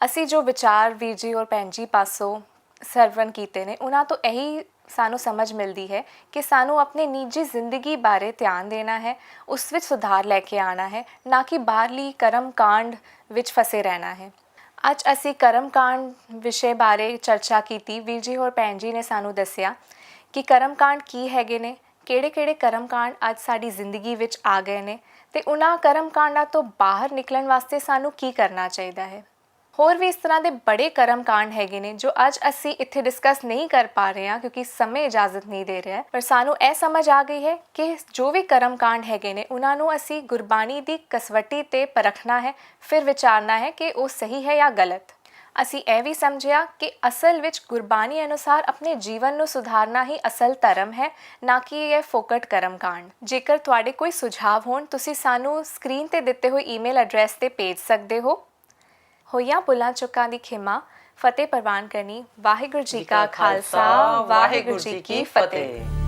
ਅਸੀਂ ਜੋ ਵਿਚਾਰ ਵੀਰ ਜੀ ਔਰ ਭੈਣ ਜੀ ਪਾਸੋਂ ਸਰਵਣ ਕੀਤੇ ਨੇ, ਉਹਨਾਂ ਤੋਂ ਇਹੀ ਸਾਨੂੰ ਸਮਝ ਮਿਲਦੀ ਹੈ ਕਿ ਸਾਨੂੰ ਆਪਣੇ ਨਿੱਜੀ ਜ਼ਿੰਦਗੀ ਬਾਰੇ ਧਿਆਨ ਦੇਣਾ ਹੈ, ਉਸ ਵਿੱਚ ਸੁਧਾਰ ਲੈ ਕੇ ਆਉਣਾ ਹੈ, ਨਾ ਕਿ ਬਾਹਰਲੀ ਕਰਮ ਕਾਂਡ ਵਿੱਚ ਫਸੇ ਰਹਿਣਾ ਹੈ। ਅੱਜ ਅਸੀਂ ਕਰਮ ਕਾਂਡ ਵਿਸ਼ੇ ਬਾਰੇ ਚਰਚਾ ਕੀਤੀ। ਵੀਰ ਜੀ ਔਰ ਭੈਣ ਜੀ ਨੇ ਸਾਨੂੰ ਦੱਸਿਆ ਕਿ ਕਰਮ ਕਾਂਡ ਕੀ ਹੈਗੇ ਨੇ, ਕਿਹੜੇ-ਕਿਹੜੇ ਕਰਮ ਕਾਂਡ ਅੱਜ ਸਾਡੀ ਜ਼ਿੰਦਗੀ ਵਿੱਚ ਆ ਗਏ ਨੇ ਤੇ ਉਹਨਾਂ ਕਰਮ ਕਾਂਡਾਂ ਤੋਂ ਬਾਹਰ ਨਿਕਲਣ ਵਾਸਤੇ ਸਾਨੂੰ ਕੀ ਕਰਨਾ ਚਾਹੀਦਾ ਹੈ। ਹੋਰ ਵੀ ਇਸ ਤਰ੍ਹਾਂ ਦੇ ਬੜੇ ਕਰਮ ਕਾਂਡ ਹੈਗੇ ਨੇ ਜੋ ਅੱਜ ਅਸੀਂ ਇੱਥੇ ਡਿਸਕਸ ਨਹੀਂ ਕਰ ਪਾ ਰਹੇ ਹਾਂ ਕਿਉਂਕਿ ਸਮੇਂ ਇਜਾਜ਼ਤ ਨਹੀਂ ਦੇ ਰਿਹਾ, ਪਰ ਸਾਨੂੰ ਇਹ ਸਮਝ ਆ ਗਈ ਹੈ ਕਿ ਜੋ ਵੀ ਕਰਮ ਕਾਂਡ ਹੈਗੇ ਨੇ ਉਹਨਾਂ ਨੂੰ ਅਸੀਂ ਗੁਰਬਾਣੀ ਦੀ ਕਸਵੱਟੀ ਤੇ ਪਰਖਣਾ ਹੈ, ਫਿਰ ਵਿਚਾਰਨਾ ਹੈ ਕਿ ਉਹ ਸਹੀ ਹੈ ਜਾਂ ਗਲਤ। ਅਸੀਂ ਇਹ ਵੀ ਸਮਝਿਆ ਕਿ ਅਸਲ ਵਿੱਚ ਗੁਰਬਾਣੀ ਅਨੁਸਾਰ ਆਪਣੇ ਜੀਵਨ ਨੂੰ ਸੁਧਾਰਨਾ ਹੀ ਅਸਲ ਧਰਮ ਹੈ, ਨਾ ਕਿ ਇਹ ਫੋਕਟ ਕਰਮ ਕਾਂਡ। ਜੇਕਰ ਤੁਹਾਡੇ ਕੋਈ ਸੁਝਾਅ ਹੋਣ, ਤੁਸੀਂ ਸਾਨੂੰ ਸਕਰੀਨ ਤੇ ਦਿੱਤੇ ਹੋਏ ਈਮੇਲ ਐਡਰੈਸ ਤੇ ਭੇਜ ਸਕਦੇ ਹੋ। ਹੋਈਆਂ ਭੁੱਲਾਂ ਚੁੱਕਾਂ ਦੀ ਖਿਮਾ, ਫਤਿਹ ਪ੍ਰਵਾਨ ਕਰਨੀ। ਵਾਹਿਗੁਰੂ ਜੀ ਕਾ ਖਾਲਸਾ, ਵਾਹਿਗੁਰੂ ਜੀ ਕੀ ਫਤਿਹ।